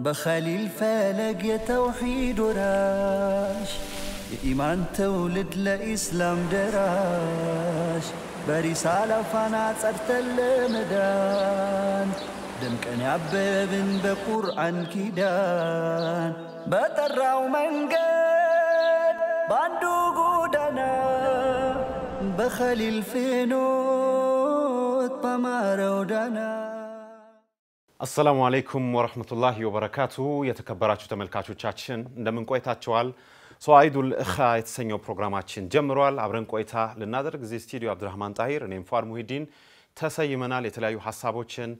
بخليل فلق يتوحيد وراش إيمان تولد لإسلام دراش برسالة فنات أرتل مدان دم كان يعببن بقرآن كيدان بتراو منقد باندو قودنا بخليل فينوت بمارو دانا السلام عليكم ورحمة الله وبركاته يتكبراتشو تملكاتشوچاچن እንደምን ቆይታችኋል ሶአይዱል እኻ የተሰኘው ፕሮግራማችን ጀምሯል አብረን ቆይታ ልናደርግ እዚህ ስቱዲዮ አብዱራህማን ጣሂር እኔም ፋር ሙሂዲን ተሰይመናል የተለያዩ ሐሳቦችን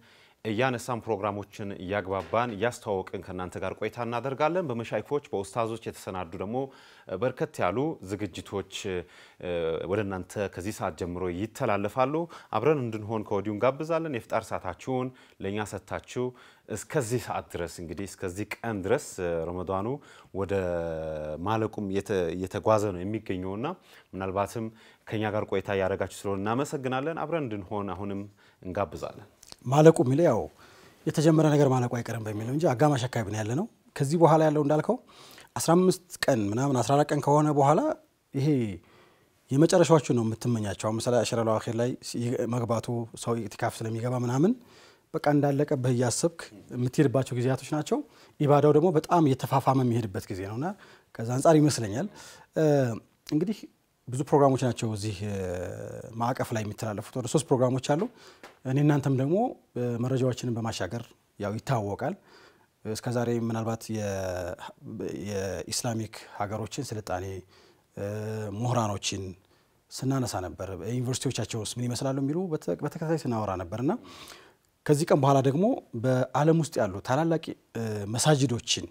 ያነሳን ፕሮግራሞችን ያግባባን ያስተዋወቅን ከናንተ ጋር ቆይታ እናደርጋለን በመሻይፎች በኡስታዞች የተሰናዱ ደግሞ በርከት ያሉ ዝግጅቶች ወደናንተ ከዚህ ሰዓት ጀምሮ ይተላለፋሉ አብረን እንድንሆን ከወዲውን ጋብዛለን የፍጣር ሰዓታችሁን ለኛ ሰጣችሁ እስከዚህ ሰዓት ድረስ እንግዲህ እስከዚህ ቀን ድረስ ረመዳኑ ወደ ማለቁም የተጓዘ ነው የሚገኘውና ምናልባትም ከኛ ጋር ቆይታ ያደረጋችሁ ስለሆነ እናመሰግናለን አብረን እንድንሆን አሁንም እንጋብዛለን ማለቁ ሚለው የተጀመረ ነገር ማለቁ አይቀርም በሚለው እንጂ አጋማሽ አካባቢ ነው ያለነው ከዚህ በኋላ ያለው እንዳልከው 15 ቀን ምናምን 14 ቀን ከሆነ በኋላ ይሄ የመጨረሻዎቹ ነው የምትመኛቸው አሁን መሰላ አሽራው አኺር ላይ መግባቱ ሰው ኢቲካፍ ስለሚገባ ምናምን በቃ እንዳለቀ በያሰብክ የምትሄድባቸው ጊዜያቶች ናቸው ኢባዳው ደግሞ በጣም የተፋፋመ የሚሄድበት ጊዜ ነውና ከዛ አንፃር ይመስለኛል እንግዲህ ብዙ ፕሮግራሞች ናቸው እዚህ ማዕቀፍ ላይ የሚተላለፉት ወደ 3 ፕሮግራሞች አሉ እኔ እናንተም ደግሞ መረጃዎችን በማሻገር ያው ይታወቃል እስከዛሬ ምናልባት የኢስላሚክ ሀገሮችን ስልጣኔ ምሁራኖችን ስናነሳ ነበር ዩኒቨርሲቲዎቻቸውስ ምን ይመስላሉ የሚሉ በተከታታይ ስናወራ ነበርና ከዚህ ቀን በኋላ ደግሞ በዓለም ውስጥ ያሉ ታላላቅ መሳጅዶችን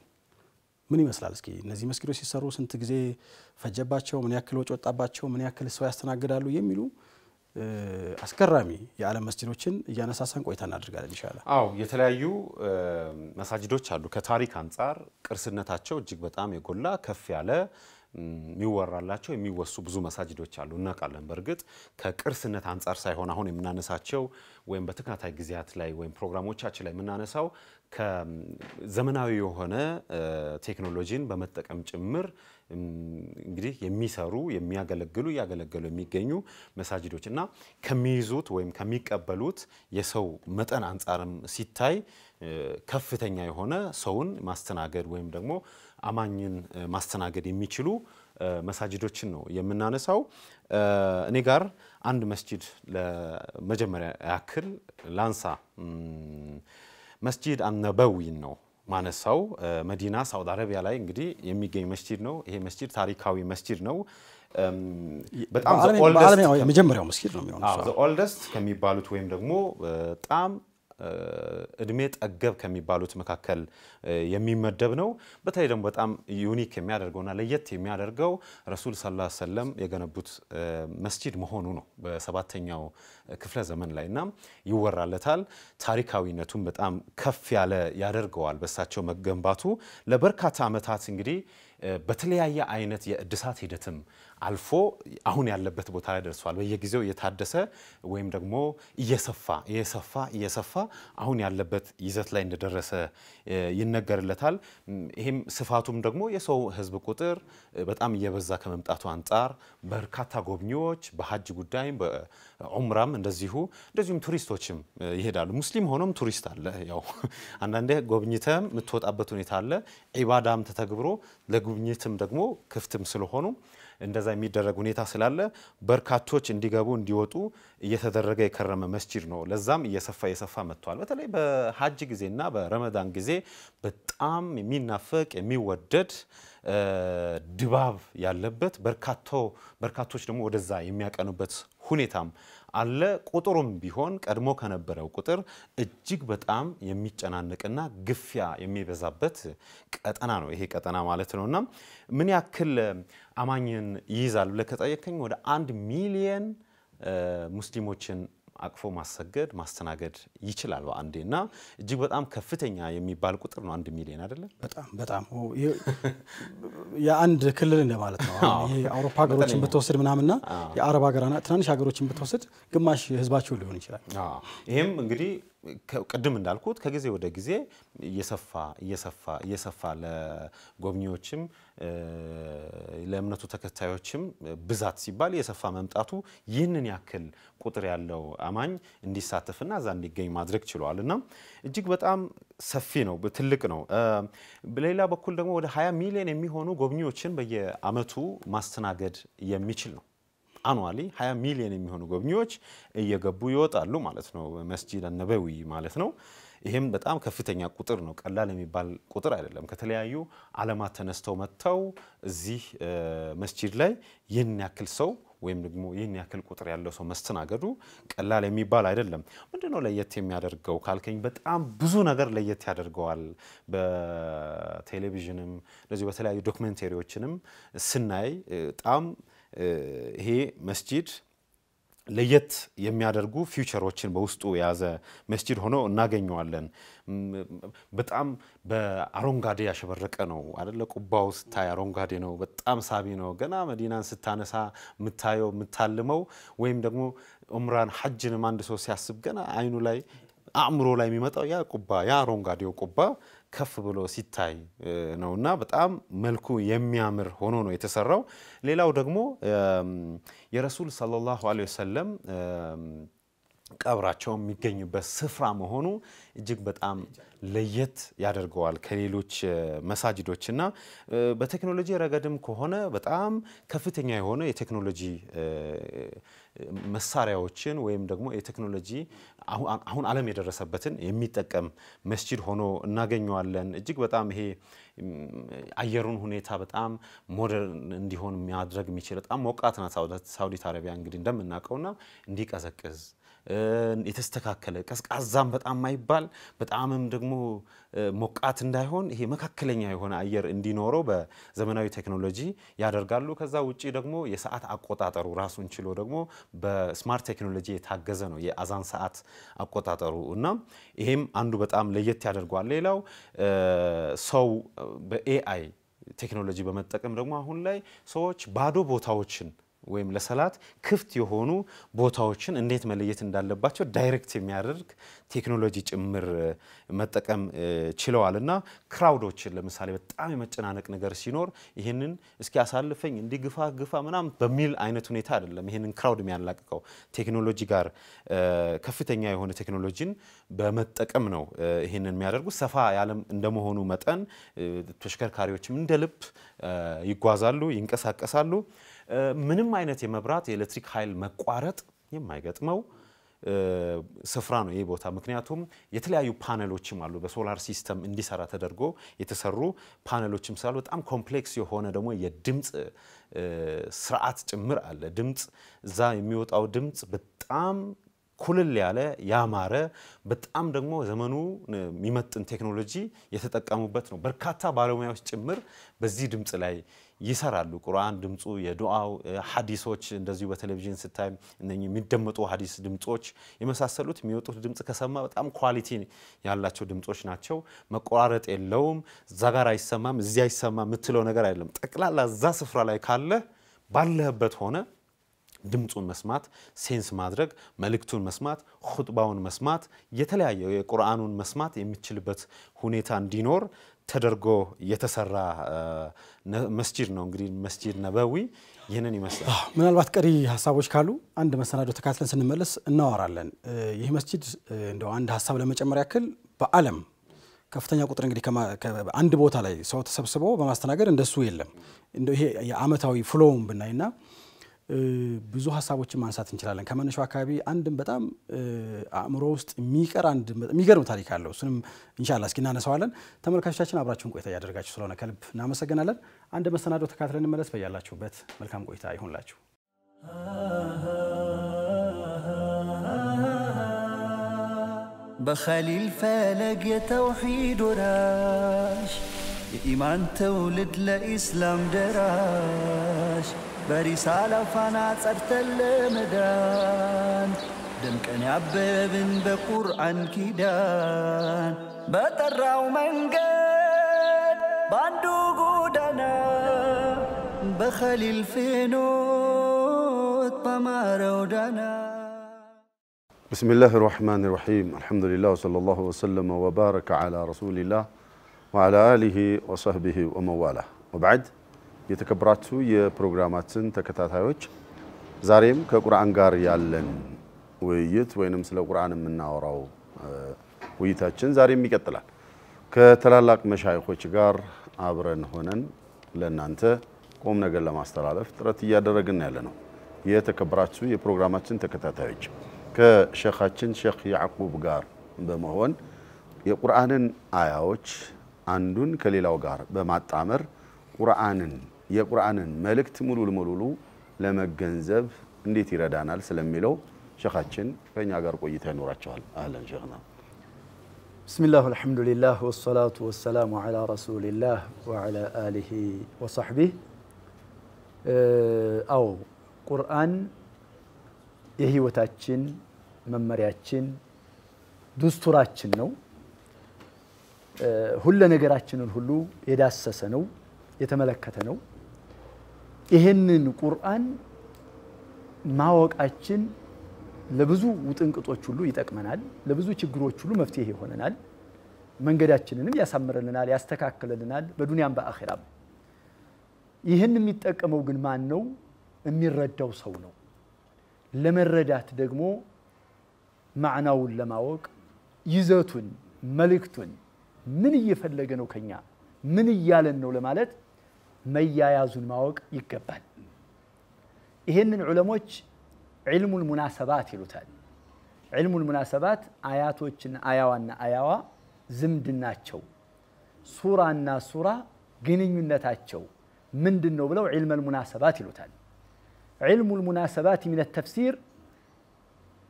ምን ይመስላል እስኪ እነዚህ መስጊዶች ሲሰሩ ስንት ጊዜ ፈጀባቸው ምን ያክል ወጭ ወጣባቸው ምን ያክል ሰው ያስተናግዳሉ የሚሉ አስገራሚ የዓለም መስጊዶችን ያነሳሳን ቆይታ እናደርጋለን ኢንሻአላህ አው የተለያዩ መሳጅዶች አሉ ከታሪክ አንፃር ቅርስነታቸው እጅግ በጣም የጎላ ከፍ ያለ የሚወራላቸው የሚወሱ ብዙ መሳጅዶች አሉ እናቃለን በርግጥ ከቅርስነት አንፃር ሳይሆን አሁን የምናነሳቸው ወይም በተከታታይ ጊዜያት ላይ ወይም ፕሮግራሞቻችን ላይ የምናነሳው ከዘመናዊ የሆነ ቴክኖሎጂን በመጠቀም ጭምር እንግዲህ የሚሰሩ የሚያገለግሉ የሚገኙ መሳጅዶችና ከሚይዙት ወይም ከሚቀበሉት የሰው መጠን አንፃርም ሲታይ ከፍተኛ የሆነ ሰውን ማስተናገድ ወይም ደግሞ አማኝን ማስተናገድ የሚችሉ መሳጅዶችን ነው የምናነሳው እኔ ጋር አንድ መስጂድ ለመጀመሪያ ያክል ላንሳ መስጂድ አነበዊ ነው ማነሳው መዲና ሳውዲ አረቢያ ላይ እንግዲህ የሚገኝ መስጂድ ነው ይሄ መስጂድ ታሪካዊ መስጂድ ነው በጣም የመጀመሪያው መስጂድ ነው የሚሆነው the oldest ከሚባሉት ወይም ደግሞ በጣም እድሜ ጠገብ ከሚባሉት መካከል የሚመደብ ነው በተለይ ደግሞ በጣም ዩኒክ የሚያደርገውና ለየት የሚያደርገው ረሱል ሰለላሁ ዐለይሂ ወሰለም የገነቡት መስጂድ መሆኑ ነው በ7ኛው ክፍለ ዘመን ላይና ይወራለታል ታሪካዊነቱን በጣም ከፍ ያለ ያደርገዋል በሳቸው መገንባቱ ለበርካታ አመታት እንግዲህ በተለያየ አይነት የእድሳት ሂደትም አልፎ አሁን ያለበት ቦታ ላይ ደርሷል በየጊዜው የታደሰ ወይም ደግሞ እየሰፋ አሁን ያለበት ይዘት ላይ እንደደረሰ ይነገርለታል ይሄም ስፋቱም ደግሞ የሰው ህዝብ ቁጥር በጣም እየበዛ ከመምጣቱ አንፃር በርካታ ጎብኚዎች በሐጅ ጉዳይ በዑምራም እንደዚሁም ቱሪስቶችም ይሄዳሉ ሙስሊም ሆኖም ቱሪስት አለ ያው አንዳንዴ ጎብኝተም ምትወጣበት ሁኔታ አለ ኢባዳም ተተግብሮ ለጉብኝትም ደግሞ ክፍትም ስለሆኑ እንደዛ የሚደረግ ሁኔታ ስላለ በርካቶች እንዲገቡ እንዲወጡ እየተደረገ የከረመ መስጂድ ነው ለዛም እየሰፋ መጥቷል በተለይ በሐጅ ጊዜና በረመዳን ጊዜ በጣም የሚናፈቅ የሚወደድ ድባብ ያለበት በርካቶች ደግሞ ወደዛ የሚያቀኑበት ሁኔታም አለ ቁጥሩም ቢሆን ቀድሞ ከነበረው ቁጥር እጅግ በጣም የሚጨናነቅና ግፊያ የሚበዛበት ቀጠና ነው ይሄ ቀጠና ማለት ነውና ምን ያክል አማኝን ይይዛል ለከጠየከኝ ወደ 1 ሚሊየን ሙስሊሞችን አቅፎ ማሰገድ ማስተናገድ ይችላል በአንዴና እጅግ በጣም ከፍተኛ የሚባል ቁጥር ነው 1 ሚሊዮን አይደለ በጣም የአንድ ክልል እንደማለት ነው ይሄ አውሮፓ ሀገሮችን በተወሰደ ምናምንና የአረብ ሀገራና ትናንሽ ሀገሮችን በተወሰደ ግማሽ ህዝባቸው ሊሆን ይችላል ይሄም እንግዲህ ቅድም እንዳልኩት ከጊዜ ወደ ጊዜ እየሰፋ ለጎብኚዎችም ለእምነቱ ተከታዮችም ብዛት ሲባል እየሰፋ መምጣቱ ይህንን ያክል ቁጥር ያለው አማኝ እንዲሳተፍና እዛ እንዲገኝ ማድረግ ችሏልና እጅግ በጣም ሰፊ ነው ትልቅ ነው በሌላ በኩል ደግሞ ወደ 20 ሚሊዮን የሚሆኑ ጎብኚዎችን በየአመቱ ማስተናገድ የሚችል ነው አኑዋሊ 20 ሚሊዮን የሚሆኑ ጎብኚዎች እየገቡ ይወጣሉ ማለት ነው መስጂድ አልነበዊ ማለት ነው ይሄም በጣም ከፍተኛ ቁጥር ነው ቀላል የሚባል ቁጥር አይደለም ከተለያዩ ዓለማት ተነስተው መጥተው እዚህ መስጂድ ላይ ይህን ያክል ሰው ወይም ደግሞ ይህን ያክል ቁጥር ያለው ሰው መስተናገዱ ቀላል የሚባል አይደለም ምንድነው ለየት የሚያደርገው ካልከኝ በጣም ብዙ ነገር ለየት ያደርገዋል በቴሌቪዥንም ለዚህ በተለያዩ ዶክመንተሪዎችንም ስናይ በጣም ይሄ መስጂድ ለየት የሚያደርጉ ፊውቸሮችን በውስጡ የያዘ መስጂድ ሆኖ እናገኘዋለን በጣም በአሮንጋዴ ያሸበረቀ ነው አይደለ ቁባው ስታይ አሮንጋዴ ነው በጣም ሳቢ ነው ገና መዲናን ስታነሳ ምታየው ምታልመው ወይም ደግሞ ዑምራን ሐጅን አንድ ሰው ሲያስብ ገና አይኑ ላይ አእምሮ ላይ የሚመጣው ያ ቁባ ያ አሮንጋዴው ቁባ ከፍ ብሎ ሲታይ ነውና በጣም መልኩ የሚያምር ሆኖ ነው የተሰራው ሌላው ደግሞ የረሱል ሰለላሁ ዐለይሂ ወሰለም ቀብራቸው የሚገኙበት ስፍራ መሆኑ እጅግ በጣም ለየት ያደርገዋል ከሌሎች መሳጅዶችና በቴክኖሎጂ ረገድም ከሆነ በጣም ከፍተኛ የሆነ የቴክኖሎጂ መሳሪያዎችን ወይም ደግሞ የቴክኖሎጂ አሁን ዓለም የደረሰበትን የሚጠቀም መስጂድ ሆኖ እናገኘዋለን እጅግ በጣም ይሄ አየሩን ሁኔታ በጣም ሞደርን እንዲሆን የሚያደርግ የሚችል በጣም ሞቃትና ሳውዲ አረቢያ እንግዲህ እንደምናቀውና እንዲቀዘቅዝ የተስተካከለ ቀዝቃዛም በጣም ማይባል በጣምም ደግሞ ሞቃት እንዳይሆን ይሄ መካከለኛ የሆነ አየር እንዲኖረው በዘመናዊ ቴክኖሎጂ ያደርጋሉ ከዛ ውጪ ደግሞ የሰዓት አቆጣጠሩ ራሱን ችሎ ደግሞ በስማርት ቴክኖሎጂ የታገዘ ነው የአዛን ሰዓት አቆጣጠሩ እና ይሄም አንዱ በጣም ለየት ያደርጋል ሌላው ሰው በኤአይ ቴክኖሎጂ በመጠቀም ደግሞ አሁን ላይ ሰዎች ባዶ ቦታዎችን ወይም ለሰላት ክፍት የሆኑ ቦታዎችን እንዴት መለየት እንዳለባቸው ዳይሬክት የሚያደርግ ቴክኖሎጂ ጭምር መጠቀም ችለዋልና ክራውዶችን ለምሳሌ በጣም የመጨናነቅ ነገር ሲኖር ይሄንን እስኪ ያሳልፈኝ እንዲግፋ ምናም በሚል አይነት ሁኔታ አይደለም ይሄንን ክራውድ የሚያላቀቀው ቴክኖሎጂ ጋር ከፍተኛ የሆነ ቴክኖሎጂን በመጠቀም ነው ይሄንን የሚያደርጉ ሰፋ ያለም እንደመሆኑ መጠን ተሽከርካሪዎችም እንደልብ ይጓዛሉ ይንቀሳቀሳሉ ምንም አይነት የመብራት የኤሌክትሪክ ኃይል መቋረጥ የማይገጥመው ስፍራ ነው ይሄ ቦታ ምክንያቱም የተለያዩ ፓነሎችም አሉ በሶላር ሲስተም እንዲሰራ ተደርጎ የተሰሩ ፓነሎችም ስላሉ በጣም ኮምፕሌክስ የሆነ ደግሞ የድምጽ ስርዓት ጭምር አለ ድምጽ እዛ የሚወጣው ድምጽ በጣም ኩልል ያለ ያማረ በጣም ደግሞ ዘመኑ የሚመጥን ቴክኖሎጂ የተጠቀሙበት ነው በርካታ ባለሙያዎች ጭምር በዚህ ድምጽ ላይ ይሰራሉ ቁርአን ድምጹ የዱዓው ሐዲሶች እንደዚሁ በቴሌቪዥን ስታይ እነኚህ የሚደመጡ ሐዲስ ድምጾች የመሳሰሉት የሚወጡት ድምጽ ከሰማ በጣም ኳሊቲ ያላቸው ድምጾች ናቸው መቆራረጥ የለውም እዛ ጋር አይሰማም እዚህ አይሰማም ምትለው ነገር አይደለም ጠቅላላ እዛ ስፍራ ላይ ካለ ባለህበት ሆነ ድምጹን መስማት ሴንስ ማድረግ መልእክቱን መስማት ኹጥባውን መስማት የተለያየ የቁርአኑን መስማት የሚችልበት ሁኔታ እንዲኖር ተደርጎ የተሰራ መስጂድ ነው እንግዲህ መስጂድ ነበዊ ይሄንን ይመስላል ምናልባት ቀሪ ሐሳቦች ካሉ አንድ መሰናዶ ተካትለን ስንመለስ እናወራለን ይሄ መስጂድ እንደው አንድ ሐሳብ ለመጨመር ያክል በአለም ከፍተኛ ቁጥር እንግዲህ አንድ ቦታ ላይ ሰው ተሰብስቦ በማስተናገድ እንደሱ የለም እንደው ይሄ የአመታዊ ፍሎውን ብናይና ብዙ ሐሳቦችን ማንሳት እንችላለን ከመነሻው አካባቢ አንድም በጣም አእምሮ ውስጥ የሚቀር አንድ የሚገርም ታሪክ አለው እሱንም ኢንሻአላህ እስኪ እናነሳዋለን ተመልካቾቻችን አብራችሁን ቆይታ ያደርጋችሁ ስለሆነ ከልብ እናመሰግናለን አንድ መሰናዶ ተካትለን እንመለስ በያላችሁበት መልካም ቆይታ ይሁንላችሁ بخليل فلق يتوحيد وراش إيمان تولد لإسلام دراش برسالة فانا صرت المدان دمكن يعببن بقرآن كيدان بطرعو منقد باندو قودنا بخليل فينوت بمارو دانا بسم الله الرحمن الرحيم الحمد لله وصلى الله وسلم وبارك على رسول الله وعلى آله وصحبه ومواله وبعد يتكبراتو የፕሮግራማችን ተከታታዮች ዛሬም ከቁርአን ጋር ያለን ውይይት ወይንም ስለ ቁርአን የምናወራው ውይይታችን ዛሬም ይቀጥላል ከተላላቅ መሻይኾች ጋር አብረን ሆነን ለናንተ ቆም ነገር ለማስተላለፍ ጥረት እያደረግን ያለነው የተከበራችሁ የፕሮግራማችን ተከታታዮች ከሼኻችን ሼኽ ያዕቁብ ጋር በመሆን የቁርአንን አያዎች አንዱን ከሌላው ጋር በማጣመር የቁርአንን መልእክት ሙሉ ለሙሉ ለመገንዘብ እንዴት ይረዳናል ስለሚለው ሼኻችን ከኛ ጋር ቆይታ ይኖራቸዋል አህለን ሼኽና بسم الله والحمد لله والصلاة والسلام على رسول الله وعلى آله وصحبه أو قرآن የህይወታችን መመሪያችን ዱስቱራችን ነው ሁሉ ነገራችንን ሁሉ የዳሰሰ ነው የተመለከተ ነው ይሄንን ቁርአን ማወቃችን ለብዙ ውጥንቅጦች ሁሉ ይጠቅመናል ለብዙ ችግሮች ሁሉ መፍትሄ ይሆነናል መንገዳችንንም ያሳምረልናል ያስተካክለልናል በዱንያም በአኺራም ይሄን የሚጠቀመው ግን ማን ነው የሚረዳው ሰው ነው ለመረዳት ደግሞ ማዕናውን ለማወቅ ይዘቱን መልእክቱን ምን እየፈለገ ነው ከኛ ምን እያለን ነው ለማለት መያያዙን ማወቅ ይገባል ይሄንን ዑለሞች علم المناسبات ይሉታል علم المناسبات አያቶችን አያዋና አያዋ ዝምድናቸው ሱራና ሱራ ግንኙነታቸው ምንድነው ብለው علم المناسبات ይሉታል علم المناسبات من التفسير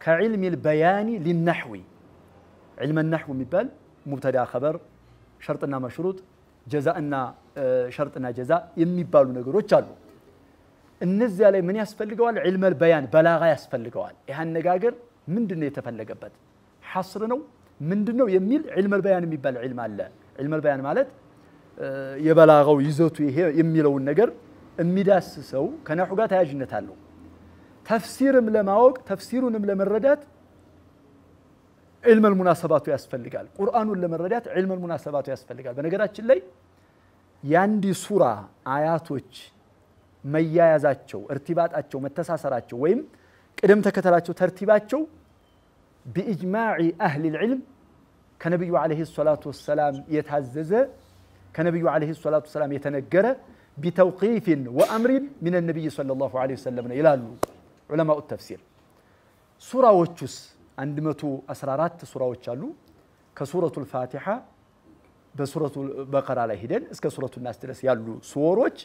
كعلم البيان للنحو علم النحو የሚባል مبتدا خبر شرطنا مشروط جزاءنا شرطنا جزاء የሚባሉ ነገሮች አሉ እነዚያ ላይ ምን ያስፈልገዋል علم البيان በላጋ ያስፈልገዋል ይሄ አነጋገር ምንድነው የተፈለገበት ሐስር ነው ምንድነው የሚል علم البيان የሚባል علم አለ علم البيان ማለት የበላጋው ይዘቱ ይሄ የሚለው ነገር የሚዳስሰው ከነሑ ጋር ታያጅነት አለው ተፍሲርም ለማወቅ ተፍሲሩንም ለመረዳት علم المناسبات ያስፈልጋል ቁርአኑን ለመረዳት علم المناسبات ያስፈልጋል በነገራችን ላይ ያንዲ ሱራ አያቶች መያያዛቸው እርቲባጣቸው መተሳሰራቸው ወይም ቅደም ተከተላቸው ተርቲባቸው بإجماع أهل العلم كنبي عليه الصلاة والسلام يتعزز كنبي عليه الصلاة والسلام يتنجر بتوقيف وأمر من النبي صلى الله عليه وسلم إلى علماء التفسير سورة وجس عندما أسرارات سورة وجالو كسورة الفاتحة بسورة البقرة على هدين اسك سورة الناس ترس يالو سوروج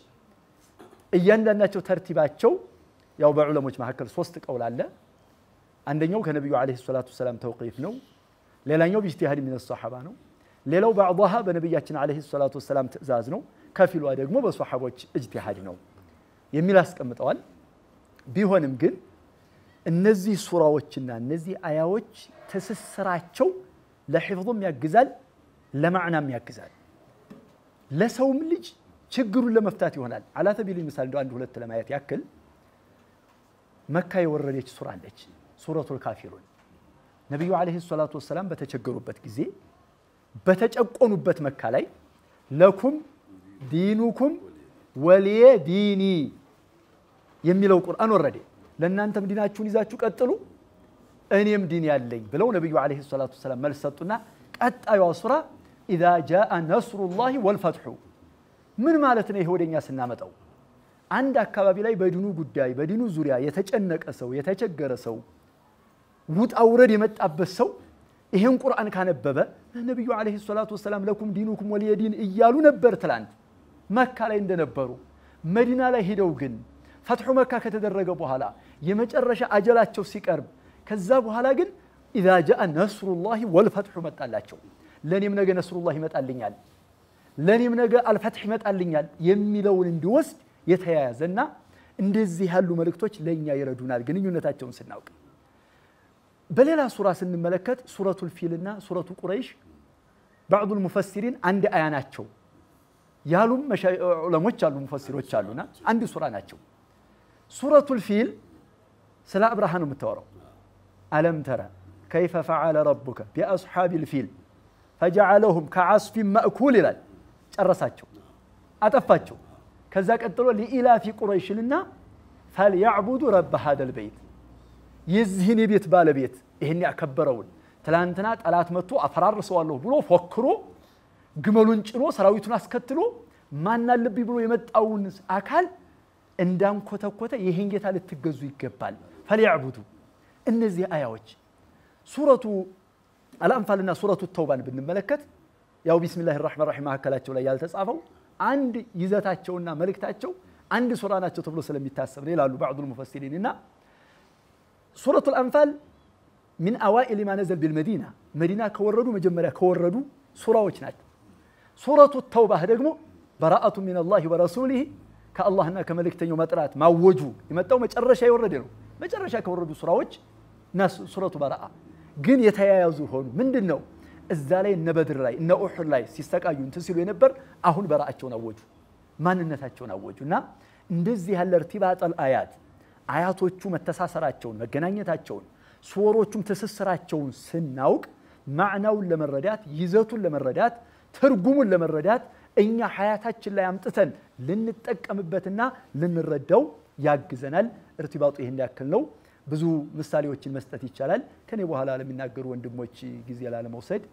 እያንዳንዳቸው ተርቲባቸው ያው በዑለሞች መካከል ሶስት ቀውል አለ አንደኛው ከነብዩ አለይሂ ሰላቱ ሰላም ተውቂፍ ነው ሌላኛው ቢጅቲሃድ من الصحابه ነው ሌላው بعضها በነብያችን አለይሂ ሰላቱ ሰላም ትእዛዝ ነው ከፊሏ ደግሞ በሷሐቦች እጅቲሃድ ነው የሚል አስቀምጠዋል ቢሆንም ግን እነዚህ ሱራዎችና እነዚህ አያዎች ተስስራቸው ለሂፍዙም ያግዛል ለማዕናም ያግዛል ለሰውም ልጅ ችግሩን ለመፍታት ይሆናል አላ ተቢል ምሳል አንድ ሁለት ለማየት ያክል መካ የወረደች ሱራ አለች ሱረቱል ካፊሩን ነብዩ አለይሂ ሰላቱ ወሰለም በተቸገሩበት ጊዜ በተጨቆኑበት መካ ላይ ለኩም ዲኑኩም ወሊየ ዲኒ የሚለው ቁርአን ወረደ ለእናንተም ዲናችሁን ይዛችሁ ቀጥሉ እኔም ዲን ያለኝ ብለው ነብዩ አለይሂ ሰላቱ ወሰለም መልስ ሰጡና ቀጣዩ ሱራ اذا جاء نصر الله والفتح ምን ማለት ነው ይሄ ወደኛ ስናመጣው አንድ አካባቢ ላይ በዲኑ ጉዳይ በዲኑ ዙሪያ የተጨነቀ ሰው የተቸገረ ሰው ውጣ ውረድ የመጣበት ሰው ይሄን ቁርአን ካነበበ ነብዩ አለይሂ ሰላቱ ወሰለም ለኩም ዲኑኩም ወሊየ ዲን እያሉ ነበር ትላንት መካ ላይ እንደነበሩ መዲና ላይ ሄደው ግን ፈትሑ መካ ከተደረገ በኋላ የመጨረሻ አጀላቸው ሲቀርብ ከዛ በኋላ ግን اذا جاء نصر الله والفتح መጣላቸው ለኔም ነገ ነስሩላህ ይመጣልኛል ለኔም ነገ አልፈትህ ይመጣልኛል የሚለውን እንዲወስድ የተያያዘና እንደዚህ ያሉ መልእክቶች ለኛ ይረዱናል ግንኙነታቸውን ስናውቅ በሌላ ሱራ ስንመለከት ሱረቱል ፊልና ሱረቱ ቁረይሽ بعض المفسرين عند አያናቸው ያሉም ዑለሞች አሉ ሙፈሲሮች አሉና አንድ ሱራ ናቸው ሱረቱል ፊል ስለ አብርሃም የምታወራው አለም ተራ كيف فعل ربك بأصحاب الفيل فجعلهم كعصف مأكول ይላል ጨረሳቸው አጠፋቸው ከዛ ቀጥሎ لإلاف قريشና فليعبدوا رب هذا البيت የዚህን የቤት ባለቤት ይሄን ያከበረውን ትላንትና ጠላት መጥቶ አፈራርሰዋለሁ ብሎ ፎክሮ ግመሉን ጭኖ ሰራዊቱን አስከትሎ ማን አለብኝ ብሎ የመጣውን አካል እንዳንኮተኮተ ይሄን ጌታ ልትገዙ ይገባል فليعبدوا እነዚህ አያዎች ሱረቱ አልአንፋልና ሱረቱ ተውባን ብንመለከት ያው ቢስሚላሂ الرحمن الرحيم ማከላቸው ላይ ያልተጻፈው አንድ ይዘታቸውና መልእክታቸው አንድ ሱራ ናቸው ተብሎ ስለሚታሰብ ነው ይላሉ بعض المفسرين እና ሱረቱ الأنفال من أوائل ما نزل بالمدينة مدينة كوردو مجمرة كوردو سورة ናቸው ሱረቱ ተውባ ደግሞ براءة من الله ورسوله كالله كملكتنيو መጥራት ማወጁ የመጣው መጨረሻ ይወረደ ነው መጨረሻ ከወረዱ ሱራዎች ናስ ሱረቱ በራአ ግን የተያያዙ ሆኑ ምንድነው እዛ ላይ እነ በድር ላይ እነ ኡሁድ ላይ ሲስተቃዩ እንትን ሲሉ የነበር አሁን በራአቸውን አወጁ ማንነታቸውን አወጁና እንደዚህ ያለ ርቲባጠል አያቶቹ መተሳሰራቸውን መገናኘታቸውን ሱሮቹም ተሰስራቸውን ስናውቅ ማዕናውን ለመረዳት ይዘቱን ለመረዳት ትርጉሙን ለመረዳት እኛ ሐያታችን ላይ አምጥተን ልንጠቀምበትና ልንረዳው ያግዘናል ርቲባጡ ይሄን ያክል ነው ብዙ ምሳሌዎችን መስጠት ይቻላል ከኔ በኋላ ለሚናገሩ ወንድሞች ጊዜ ላለመውሰድ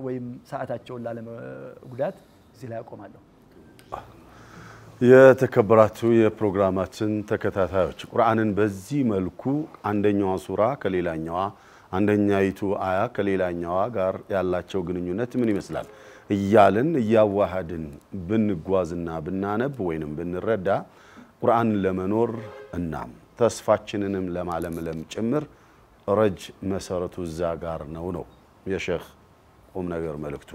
ወይም ሰዓታቸውን ላለመጉዳት እዚህ ላይ አቆማለሁ የተከበራችሁ የፕሮግራማችን ተከታታዮች ቁርአንን በዚህ መልኩ አንደኛዋ ሱራ ከሌላኛዋ አንደኛይቱ አያ ከሌላኛዋ ጋር ያላቸው ግንኙነት ምን ይመስላል እያልን ያዋሃድን ብንጓዝና ብናነብ ወይንም ብንረዳ ቁርአን ለመኖር እና ተስፋችንንም ለማለምለም ጭምር ረጅ መሰረቱ ዛጋር ነው የሼኽ ቁም ነገር መልእክቱ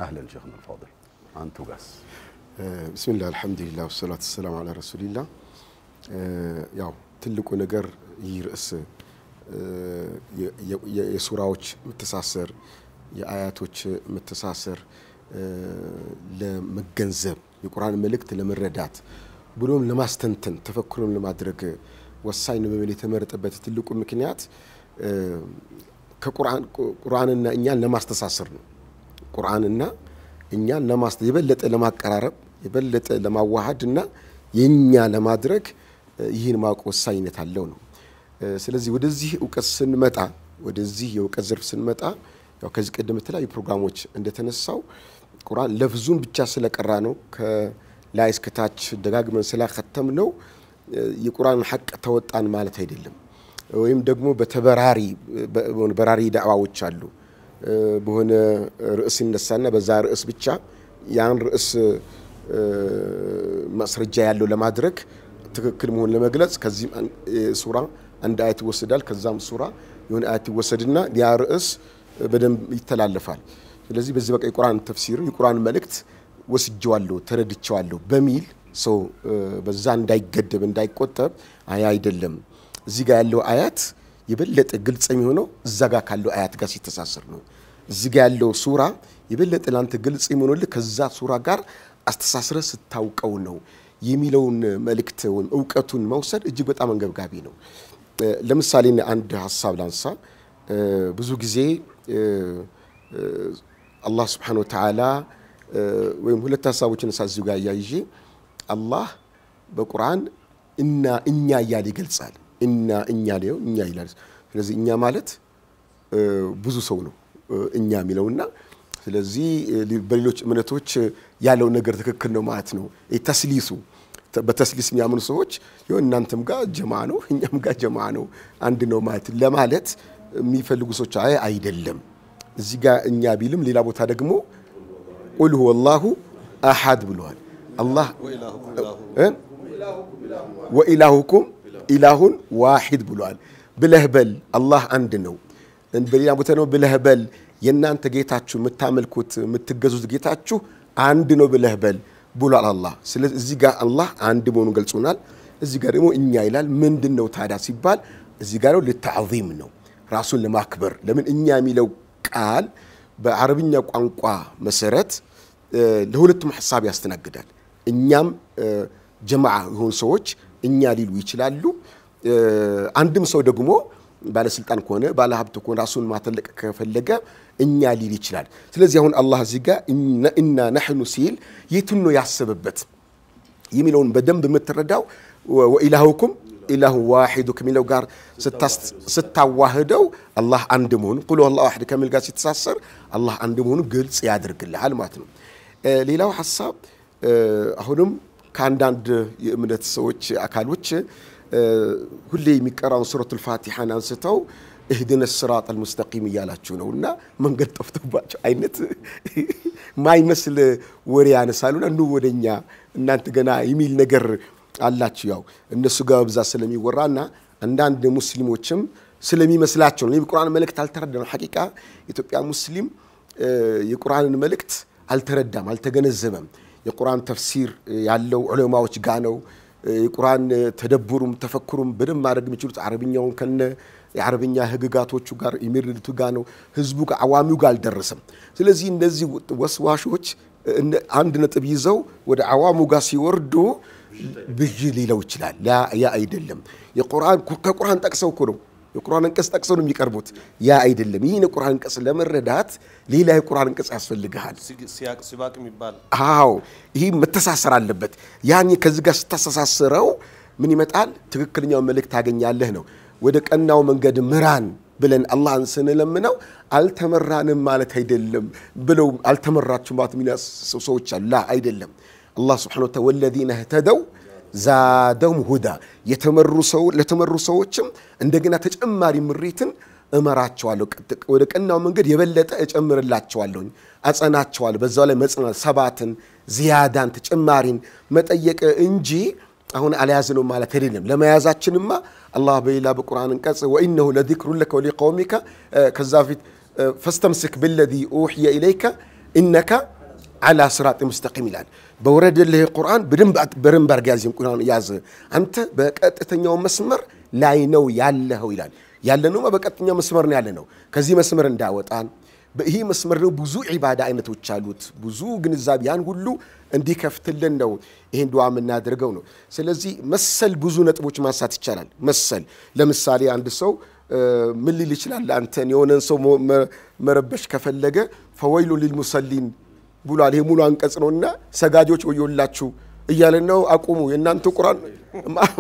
አህለን ሼኽ الفاضل አንቱ ጋስ بسم الله الحمد لله والصلاة والسلام على رسول الله ያው ትልቁ ነገር ይርስ የሱራዎች መተሳሰር የአያቶች መተሳሰር ለመገንዘብ የቁርአን መልእክት ለመረዳት ብሎም ለማስተንተን ተፈክሩን ለማድረግ ወሳኝ ነው በሚል የተመረጠበት ትልቁ ምክንያት ከቁርአንና እኛን ለማስተሳሰር ነው ቁርአንና እኛን የበለጠ ለማቀራረብ የበለጠ ለማዋሃድና የኛ ለማድረግ ይህን ማወቅ ወሳኝነት አለው ነው ስለዚህ ወደዚህ ዕውቀት ስንመጣ ወደዚህ የዕውቀት ዘርፍ ስንመጣ ያው ከዚህ ቀደም የተለያዩ ፕሮግራሞች እንደተነሳው ቁርአን ለፍዙን ብቻ ስለቀራ ነው ከላይ እስከ ታች ደጋግመን ስለختم ነው የቁርአን ሐቅ ተወጣን ማለት አይደለም ወይም ደግሞ በራሪ ዳዕዋዎች አሉ በሆነ ርዕስ ይነሳና በዛ ርዕስ ብቻ ያን ርዕስ ማስረጃ ያለው ለማድረግ ትክክል መሆን ለመግለጽ ከዚህ ሱራ አንድ አያት ይወሰዳል ከዛም ሱራ የሆነ አያት ይወሰድና ያ ርዕስ በደንብ ይተላለፋል ስለዚህ በዚህ በቃ የቁርአን ተፍሲር የቁርአን መልእክት ወስጄዋለሁ ተረድቼዋለሁ በሚል ሰው በዛ እንዳይገደብ እንዳይቆጠብ አይደለም እዚህ ጋር ያለው አያት የበለጠ ግልጽ የሚሆነው እዛ ጋር ካለው አያት ጋር ሲተሳሰር ነው እዚህ ጋር ያለው ሱራ የበለጠ ላንተ ግልጽ የሚሆነው ከዛ ሱራ ጋር አስተሳስረ ስታውቀው ነው የሚለውን መልእክት ወይም ዕውቀቱን መውሰድ እጅግ በጣም አንገብጋቢ ነው ለምሳሌ አንድ ሐሳብ ላንሳ ብዙ ጊዜ አላህ Subhanahu Wa Ta'ala ወይም ሁለት ሐሳቦችን ሳዝዩ ጋር ያይጂ አላህ በቁርአን እኛ ያለ ይገልጻል እኛ ይላል ስለዚህ እኛ ማለት ብዙ ሰው ነው እኛ የሚለውና ስለዚህ በሌሎች እምነቶች ያለው ነገር ትክክል ነው ማለት ነው ተስሊሱ በተስሊስ የሚያምኑ ሰዎች እናንተም ጋር ጀማ ነው እኛም ጋር ጀማ ነው አንድ ነው ማለት ለማለት የሚፈልጉ ሰዎች አይደለም እዚህ ጋር እኛ ቢልም ሌላ ቦታ ደግሞ ቁል ሁወ አላሁ አሐድ ብለዋል አላህ ወኢላሁኩም ኢላሁን ዋሂድ ብለዋል ብለህበል አላህ አንድ ነው በሌላ ቦታ ነው ብለህበል የናንተ ጌታችሁ የምታመልኩት የምትገዙት ጌታችሁ አንድ ነው ብለህበል ብሏል አላህ ስለዚህ እዚህ ጋር አላህ አንድ መሆኑን ገልጾናል እዚህ ጋር ደግሞ እኛ ይላል ምንድነው ታዲያ ሲባል እዚህ ጋር ለተዓዚም ነው ራሱን ለማክበር ለምን እኛ የሚለው ቃል በአረብኛ ቋንቋ መሰረት ለሁለቱም ሐሳብ ያስተናግዳል እኛም ጀማዓ የሆኑ ሰዎች እኛ ሊሉ ይችላሉ አንድም ሰው ደግሞ ባለስልጣን ከሆነ ባለሀብት ከሆነ ራሱን ማተለቅ ከፈለገ እኛ ሊል ይችላል። ስለዚህ አሁን አላህ እዚህ ጋር ኢና ነሕኑ ሲል የቱን ነው ያሰበበት የሚለውን በደንብ የምትረዳው ወኢላሁኩም ኢላሁ ዋሂዱ ከሚለው ጋር ስታዋህደው አላህ አንድ መሆኑን ቁል ሁወ አላሁ አሐድ ከሚል ጋር ሲተሳሰር አላህ አንድ መሆኑን ግልጽ ያደርግልሃል ማለት ነው። ሌላው ሐሳብ አሁንም ከአንዳንድ የእምነት ሰዎች አካሎች ሁሌ የሚቀራውን ሱረቱል ፋቲሃን አንስተው እህድነ ሲራጠል ሙስተቂም እያላችሁ ነውና መንገድ ጠፍቶባቸው አይነት ማይመስል ወሬ ያነሳሉና ነው ወደኛ እናንተ ገና የሚል ነገር አላችሁ። ያው እነሱ ጋር ብዛት ስለሚወራና አንዳንድ ሙስሊሞችም ስለሚመስላቸው ነው የቁርአን መልእክት አልተረዳም። ሐቂቃ ኢትዮጵያ ሙስሊም የቁርአንን መልእክት አልተረዳም፣ አልተገነዘበም። የቁርአን ተፍሲር ያለው ዑለማዎች ጋር ነው። የቁርአን ተደብሩም ተፈክሩም በደም ማድረግ የሚችሉት አረብኛውን ከነ የአረብኛ ህግጋቶቹ ጋር የሚርዱት ጋር ነው። ህዝቡ ጋር አዋሚው ጋር አልደረሰም። ስለዚህ እነዚህ ወስዋሾች አንድ ነጥብ ይዘው ወደ አዋሙ ጋር ሲወርዱ ብጅ ሊለው ይችላል። ያ አይደለም። ከቁርአን ጠቅሰው እኮ ነው የቁርአን አንቀጽ ጠቅሰው ነው የሚቀርቡት። ያ አይደለም። ይሄን የቁርአን አንቀጽ ለመረዳት ሌላ የቁርአን አንቀጽ ያስፈልጋል። ሲባቅ የሚባል አዎ፣ ይሄ መተሳሰር አለበት። ያን ከዚህ ጋር ስታስተሳስረው ምን ይመጣል? ትክክለኛው መልእክት ታገኛለህ ነው። ወደ ቀናው መንገድ ምራን ብለን አላህን ስንለምነው አልተመራንም ማለት አይደለም ብለው አልተመራችሁም ማለት ምን ሰዎች አላ አይደለም። አላህ Subhanahu Wa Ta'ala ወለዲነ እህተደው ዛደውም ሁዳ ለተመሩ ሰዎችም እንደገና ተጨማሪ ምሪትን እመራቸዋለሁ፣ ወደ ቀናው መንገድ የበለጠ እጨምርላቸዋለሁ፣ አጸናቸዋለሁ። በዛው ላይ መጽናት ሰባትን ዚያዳን ተጨማሪን መጠየቅ እንጂ አሁን አልያዝነው ማለት አይደለም። ለመያዛችንማ አላህ በሌላ በቁርአን አንቀጽ ወኢነሁ ለዚክሩ ለከ ወሊቀውሚከ ከዛ ፊት ፈስተምስክ بالذي اوحي اليك انك على صراط مستقيم ይላል። በወረደልህ ቁርአን በደንብ አድርገህ ያዝም ቁርአን ያዝ፣ አንተ በቀጥተኛው መስመር ላይ ነው ያለኸው ይላል። ያለነው በቀጥተኛው መስመር ነው ያለነው። ከዚህ መስመር እንዳወጣን በይሄ መስመር ነው ብዙ ዒባዳ አይነቶች አሉት፣ ብዙ ግንዛቤ ያን ሁሉ እንዲከፍትልን ነው ይሄን ዱዓ የምናደርገው ነው። ስለዚህ መሰል ብዙ ነጥቦች ማንሳት ይቻላል። መሰል ለምሳሌ አንድ ሰው ምን ሊል ይችላል? አንተን የሆነን ሰው መረበሽ ከፈለገ ፈወይሉ ሊልሙሰሊን ብሏል። ይሄ ሙሉ አንቀጽ ነውና ሰጋጆች ወዮላችሁ እያለ ነው። አቁሙ የእናንተ ቁርአን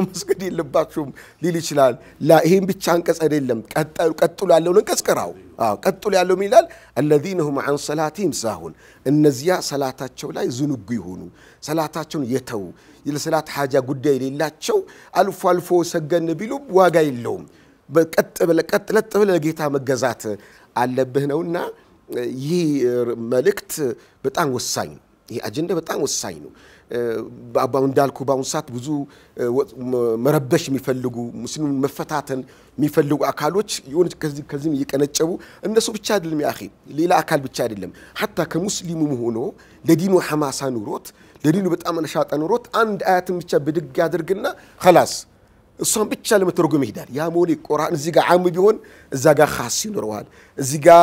መስገድ የለባችሁም ሊል ይችላል። ላ ይሄን ብቻ አንቀጽ አይደለም፣ ቀጥሎ ያለውን አንቀጽ ቀራው። ቀጥሎ ያለው ምን ይላል? الذين هم عن صلاتهم ساهون እነዚያ ሰላታቸው ላይ ዝንጉ ይሆኑ፣ ሰላታቸውን የተው ለሰላት ሐጃ ጉዳይ የሌላቸው አልፎ አልፎ ሰገን ቢሉ ዋጋ የለውም። በቀጥለጥ ለጌታ መገዛት አለብህ ነውና ይህ መልእክት በጣም ወሳኝ ነው። ይህ አጀንዳ በጣም ወሳኝ ነው። ባባው እንዳልኩ ባውን ሰዓት ብዙ መረበሽ የሚፈልጉ ሙስሊሙን መፈታተን የሚፈልጉ አካሎች ይሁን ከዚህ እየቀነጨቡ እነሱ ብቻ አይደለም ያኺ ሌላ አካል ብቻ አይደለም hatta ከሙስሊሙም ሆኖ ለዲኑ ሐማሳ ኑሮት ለዲኑ በጣም ነሻጣ ኑሮት አንድ አያትን ብቻ ብድግ ያድርግና خلاص እሷን ብቻ ለመተርጎም ይሄዳል። ያ ሞሊ ቁርአን እዚህ ጋር ዓም ቢሆን እዛ ጋር ኻስ ይኖረዋል፣ እዚህ ጋር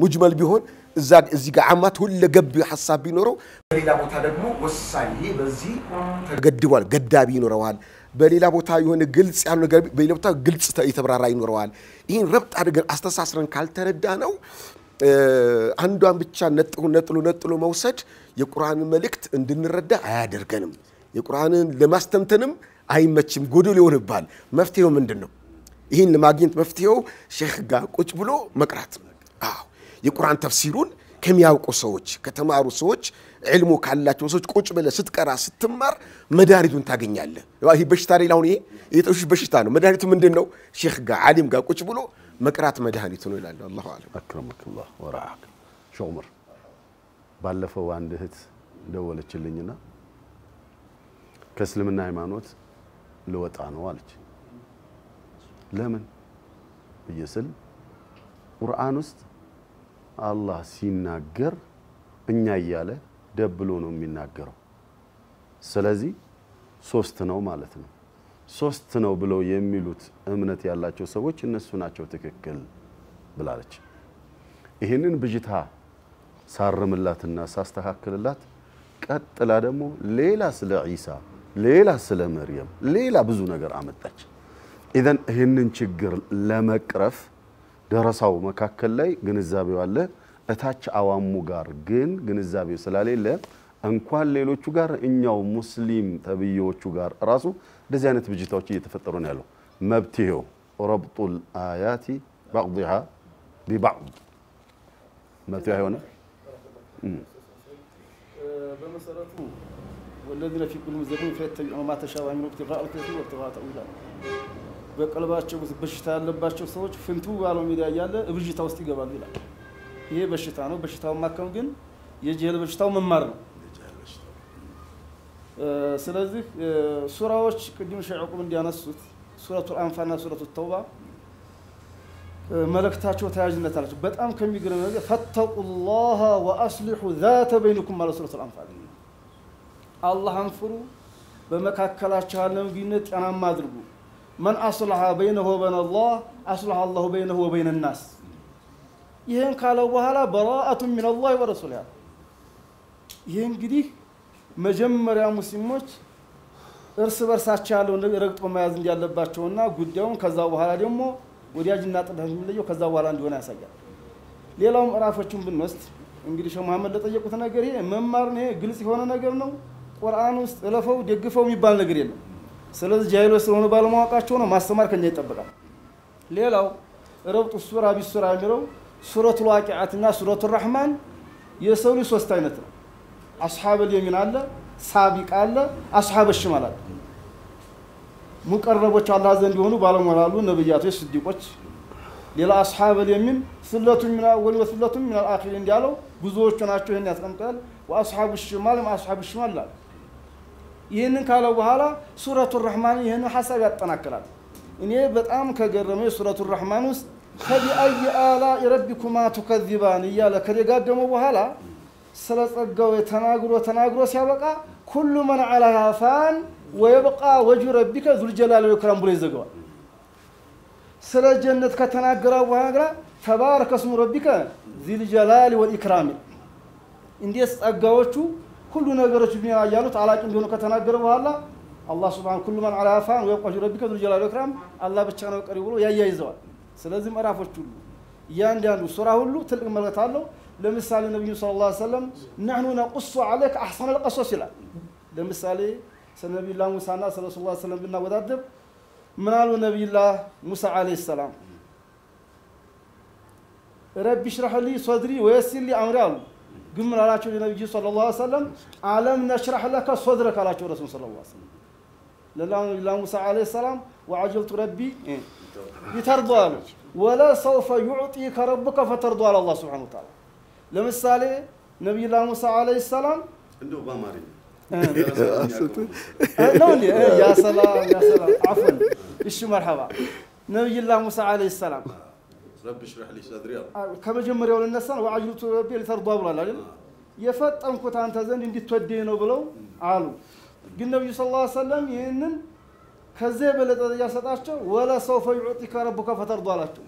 ሙጅመል ቢሆን እዚህ ጋር ዓማት ሁሉ ገብ ሐሳብ ቢኖረው በሌላ ቦታ ደግሞ ወሳኝ በዚህ ተገድቧል ገዳቢ ይኖረዋል። በሌላ ቦታ የሆነ ግልጽ ያለው ነገር በሌላ ቦታ ግልጽ የተብራራ ይኖረዋል። ይሄን ረብጥ አድርገን አስተሳስረን ካልተረዳ ነው አንዷን ብቻ ነጥሎ መውሰድ የቁርአን መልእክት እንድንረዳ አያደርገንም። የቁርአንን ለማስተንተንም አይመችም፣ ጎዶሎ ይሆንባል። መፍትሄው ምንድነው? ይሄን ለማግኘት መፍትሄው ሼክ ጋር ቁጭ ብሎ መቅራት። የቁርአን ተፍሲሩን ከሚያውቁ ሰዎች ከተማሩ ሰዎች ዒልሙ ካላቸው ሰዎች ቁጭ ብለህ ስትቀራ ስትማር መድኃኒቱን ታገኛለህ። ይሄ በሽታ ሌላው ይሄ የተውሽ በሽታ ነው። መድኃኒቱ ምንድነው? ሼክ ጋር ዓሊም ጋር ቁጭ ብሎ መቅራት መድኃኒቱ ነው ይላል። አላሁ አለም። አክረመከላህ ወራአክ ዑመር ባለፈው አንድ እህት ደወለችልኝና ከእስልምና ሃይማኖት ልወጣ ነው አለች። ለምን በየስል ቁርአን ውስጥ አላህ ሲናገር እኛ እያለ ደብሎ ነው የሚናገረው። ስለዚህ ሶስት ነው ማለት ነው። ሶስት ነው ብለው የሚሉት እምነት ያላቸው ሰዎች እነሱ ናቸው ትክክል ብላለች። ይሄንን ብጅታ ሳርምላትና ሳስተካክልላት ቀጥላ ደግሞ ሌላ ስለ ኢሳ ሌላ ስለ መርየም ሌላ ብዙ ነገር አመጣች። ኢዘን ይህንን ችግር ለመቅረፍ ደረሳው መካከል ላይ ግንዛቤው አለ እታች አዋሙ ጋር ግን ግንዛቤው ስላሌለ እንኳን ሌሎቹ ጋር እኛው ሙስሊም ተብዬዎቹ ጋር ራሱ እንደዚህ አይነት ብጅታዎች እየተፈጠሩ ነው ያለው መብትሄው ረብጡል አያቲ بعضها ببعض መብትሄ ሆነ በመሰረቱ والذين في قلوبهم زيغ فيتبعون ما تشابه منه ابتغاء الفتنة وابتغاء تأويله በቀልባቸው በሽታ ያለባቸው ሰዎች ፍንቱ ባለው ሚዲያ ያለ ብጅታ ውስጥ ይገባሉ ይላል ይሄ በሽታ ነው በሽታው ማከም ግን የጀህል በሽታው መማር ነው ስለዚህ ሱራዎች ቅድም ሸይኹም እንዲያነሱት ሱረቱል አንፋልና ሱረቱት ተውባ መልእክታቸው ተያያዥነት አላቸው በጣም ከሚገርም ነገር ፈተቁላህ ወአስሊሑ ذات بينكم ማለት ሱረቱል አንፋል አላህን ፍሩ በመካከላችሁ ያለውን ግንኙነት ጤናማ አድርጉ من أصلح بينه وبين الله أصلح الله بينه وبين الناس ይሄን ካለው በኋላ በራአቱ من الله ورسوله ይሄን እንግዲህ መጀመሪያ ሙስሊሞች እርስ በርሳቸው ያለውን ረግጦ መያዝ እንዲያለባቸውና ጉዳዩን ከዛ በኋላ ደግሞ ወዲያጅና ጥላህ የሚለየው ከዛ በኋላ እንደሆነ ያሳያል ሌላው ምዕራፎችን ብንወስድ እንግዲህ ሸህ መሐመድ ለጠየቁት ነገር ይሄ መማር ነው ግልጽ የሆነ ነገር ነው ቁርአን ውስጥ እለፈው ደግፈው የሚባል ነገር የለም ስለዚህ ጃሂሎች ስለሆነ ባለማወቃቸው ነው ማስተማር ከኛ ይጠበቃል ሌላው ረብጡ ሱራ ቢሱራ የሚለው ሱረቱል ዋቂዓትና ሱረቱል ረህማን የሰው ልጅ ሶስት አይነት ነው አስሐበል የሚን አለ ሳቢቅ አለ አስሐበ ሽማል አለ ሙቀረቦች አላህ ዘንድ የሆኑ ባለሞላሉ ነብያቶች ስዲቆች ሌላ አስሐበል የሚን ስለቱ ሚና ወል ወስለቱ ሚና አኺር እንዲያለው ብዙዎቹ ናቸው ይሄን ያስቀምጣል ወአስሐቡ ሽማል ማአስሐቡ ሽማል አለ ይሄንን ካለው በኋላ ሱረቱል ረህማን ይሄን ሐሳብ ያጠናክራል እኔ በጣም ከገረመኝ ሱረቱል ረህማን ውስጥ ከቢአይ አላ ረቢኩማ ተከذባን ይያለ ከደጋገመው በኋላ ስለጸጋው ተናግሮ ሲያበቃ ኩሉ መን ዐለይሃ ፋን ويبقى وجه ربك ذو الجلال والإكرام ብሎ ይዘጋዋል ስለ ጀነት ከተናገረ በኋላ ተባረከ እስሙ ረቢከ ذي الجلال والإكرام እንዲስ ጸጋዎቹ ሁሉ ነገሮች ቢያያሉት አላቂ እንደሆነ ከተናገረ በኋላ አላህ Subhanahu ኩሉ መን ዐለይሃ ፋን ويبقى وجه ربك ذو الجلال والإكرام አላህ ብቻ ነው ቀሪ ብሎ ያያይዘዋል ስለዚህ ምዕራፎች ሁሉ ያንዳንዱ ሱራ ሁሉ ትልቅ መልእክት አለው ለምሳሌ ነብዩ ሰለላሁ ዐለይሂ ወሰለም نحن نقص عليك احسن القصص ይላል ለምሳሌ ሰነቢላህ ሙሳና ሰለላሁ ዐለይሂ ወሰለም ብናወዳደብ ምን አሉ ነብዩላህ ሙሳ ዐለይሂ ሰላም ረቢ ሽራህ ሊ ሶድሪ ወየሲር ሊ አምሪ አሉ ግን ምን አላቸው ነብዩ ሰለላሁ ዐለይሂ ወሰለም አለም ነሽራህ ለከ ሶድረከ አላቸው ረሱል ሰለላሁ ዐለይሂ ወሰለም ለላሁ ሙሳ ዐለይሂ ሰላም ወዐጀልቱ ረቢ ይተርዱ አሉ ወላ ሰውፈ يعطيك ربك فترضى على الله سبحانه وتعالى ለምሳሌ ነብዩላህ ሙሳ ዐለይሂ ሰላም እንደው በአማርኛ نوني يا سلام يا سلام عفوا ايش مرحبا نبي الله موسى عليه السلام رب اشرح لي صدري كما جمريو للنسان وعجلت ربي لترضى بلا አይደል የፈጠንኩት አንተ ዘንድ እንድትወደኝ ነው ብለው አሉ ግን ነብዩ ሰለላሁ ዐለይሂ ወሰለም ይሄንን ከዚህ በለጠ ያሰጣቸው ወላ ሰውፈ يعطيك ربك فترضى አላቸው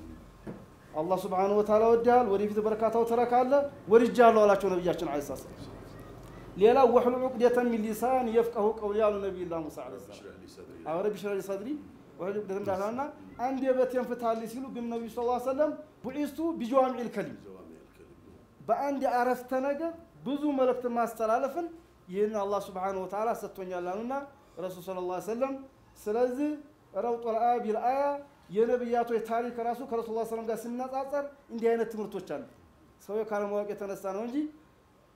አላህ Subhanahu Wa Ta'ala ወዳል ወዲፊት በረካታው ተረካለ ወርጃለሁ አላቸው ነብያችን አለይሂ ሰላም ሌላ ወህሉ عقدة من لسان يفقه قول يا نبي الله موسى عليه السلام رب اشرح لي صدري وهل دندانا አንድ የበቴን ፍታልኝ ሲሉ ግን ነብዩ ሰለላሁ ዐለይሂ ወሰለም ቡኢስቱ ቢጀዋሚዕ الكلم በአንድ አረፍተ ነገር ብዙ መልእክት ማስተላለፍን ይሄን አላህ Subhanahu Wa Ta'ala ሰጥቶኛልና ረሱል ሰለላሁ ዐለይሂ ወሰለም ስለዚህ ረውጡል አቢል አያ የነብያቶች ታሪክ ራሱ ከረሱል ሰለላሁ ዐለይሂ ወሰለም ጋር ሲነጻጸር እንዲህ አይነት ትምህርቶች አሉ ሰው ካለማወቅ የተነሳ ነው እንጂ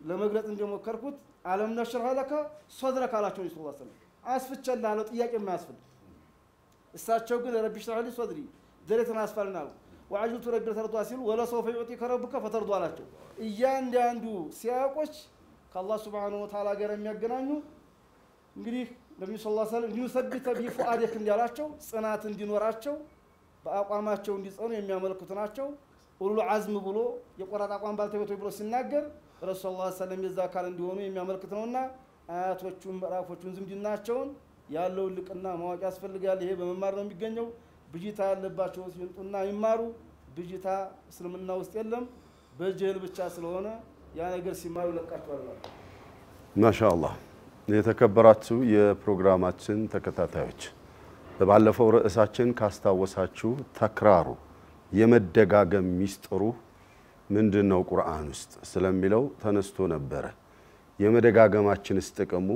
ለመግለጽ እንደሞከርኩት ዓለም ነሽርህ ለከ ሶድረከ አላቸው ሰለላሁ ዐለይሂ ወሰለም አስፍቻለሁ ጥያቄ የማያስፈልግ እሳቸው ግን ረቢ ሽራህ ሊ ሶድሪ ደረተን አስፋልናል ወዐጅቱ ረቢ ተርዷ ሲሉ ወላ ሰውፈ يعطيك ربك فترضى አላቸው እያንዳንዱ ሲያቆች ከአላህ Subhanahu Wa Ta'ala ጋር የሚያገናኙ እንግዲህ ነብዩ ሰለላሁ ዐለይሂ ወሰለም ይሰብተ ቢፉአዲክ እንዲያላቸው ጽናት እንዲኖራቸው በአቋማቸው እንዲጸኑ የሚያመለክቱ ናቸው ኡሉል አዝም ብሎ የቆራጥ አቋም ባልተቤቶች ብሎ ሲናገር ረሱል ሰለላሁ ዐለይሂ ወሰለም የዛ አካል እንዲሆኑ የሚያመለክት ነውና አያቶቹን ምዕራፎቹን ዝምድናቸውን ያለው ልቅና ማወቅ ያስፈልጋል ይሄ በመማር ነው የሚገኘው ብጅታ ያለባቸው ሲንጡና ይማሩ ብጅታ እስልምና ውስጥ የለም በጀህል ብቻ ስለሆነ ያ ነገር ሲማሩ ለቃቸዋል ማሻአላህ የተከበራችሁ የፕሮግራማችን ተከታታዮች በባለፈው ርዕሳችን ካስታወሳችሁ ተክራሩ የመደጋገም ሚስጥሩ ምንድነው ቁርአን ውስጥ ስለሚለው ተነስቶ ነበረ። የመደጋገማችንስ ጥቅሙ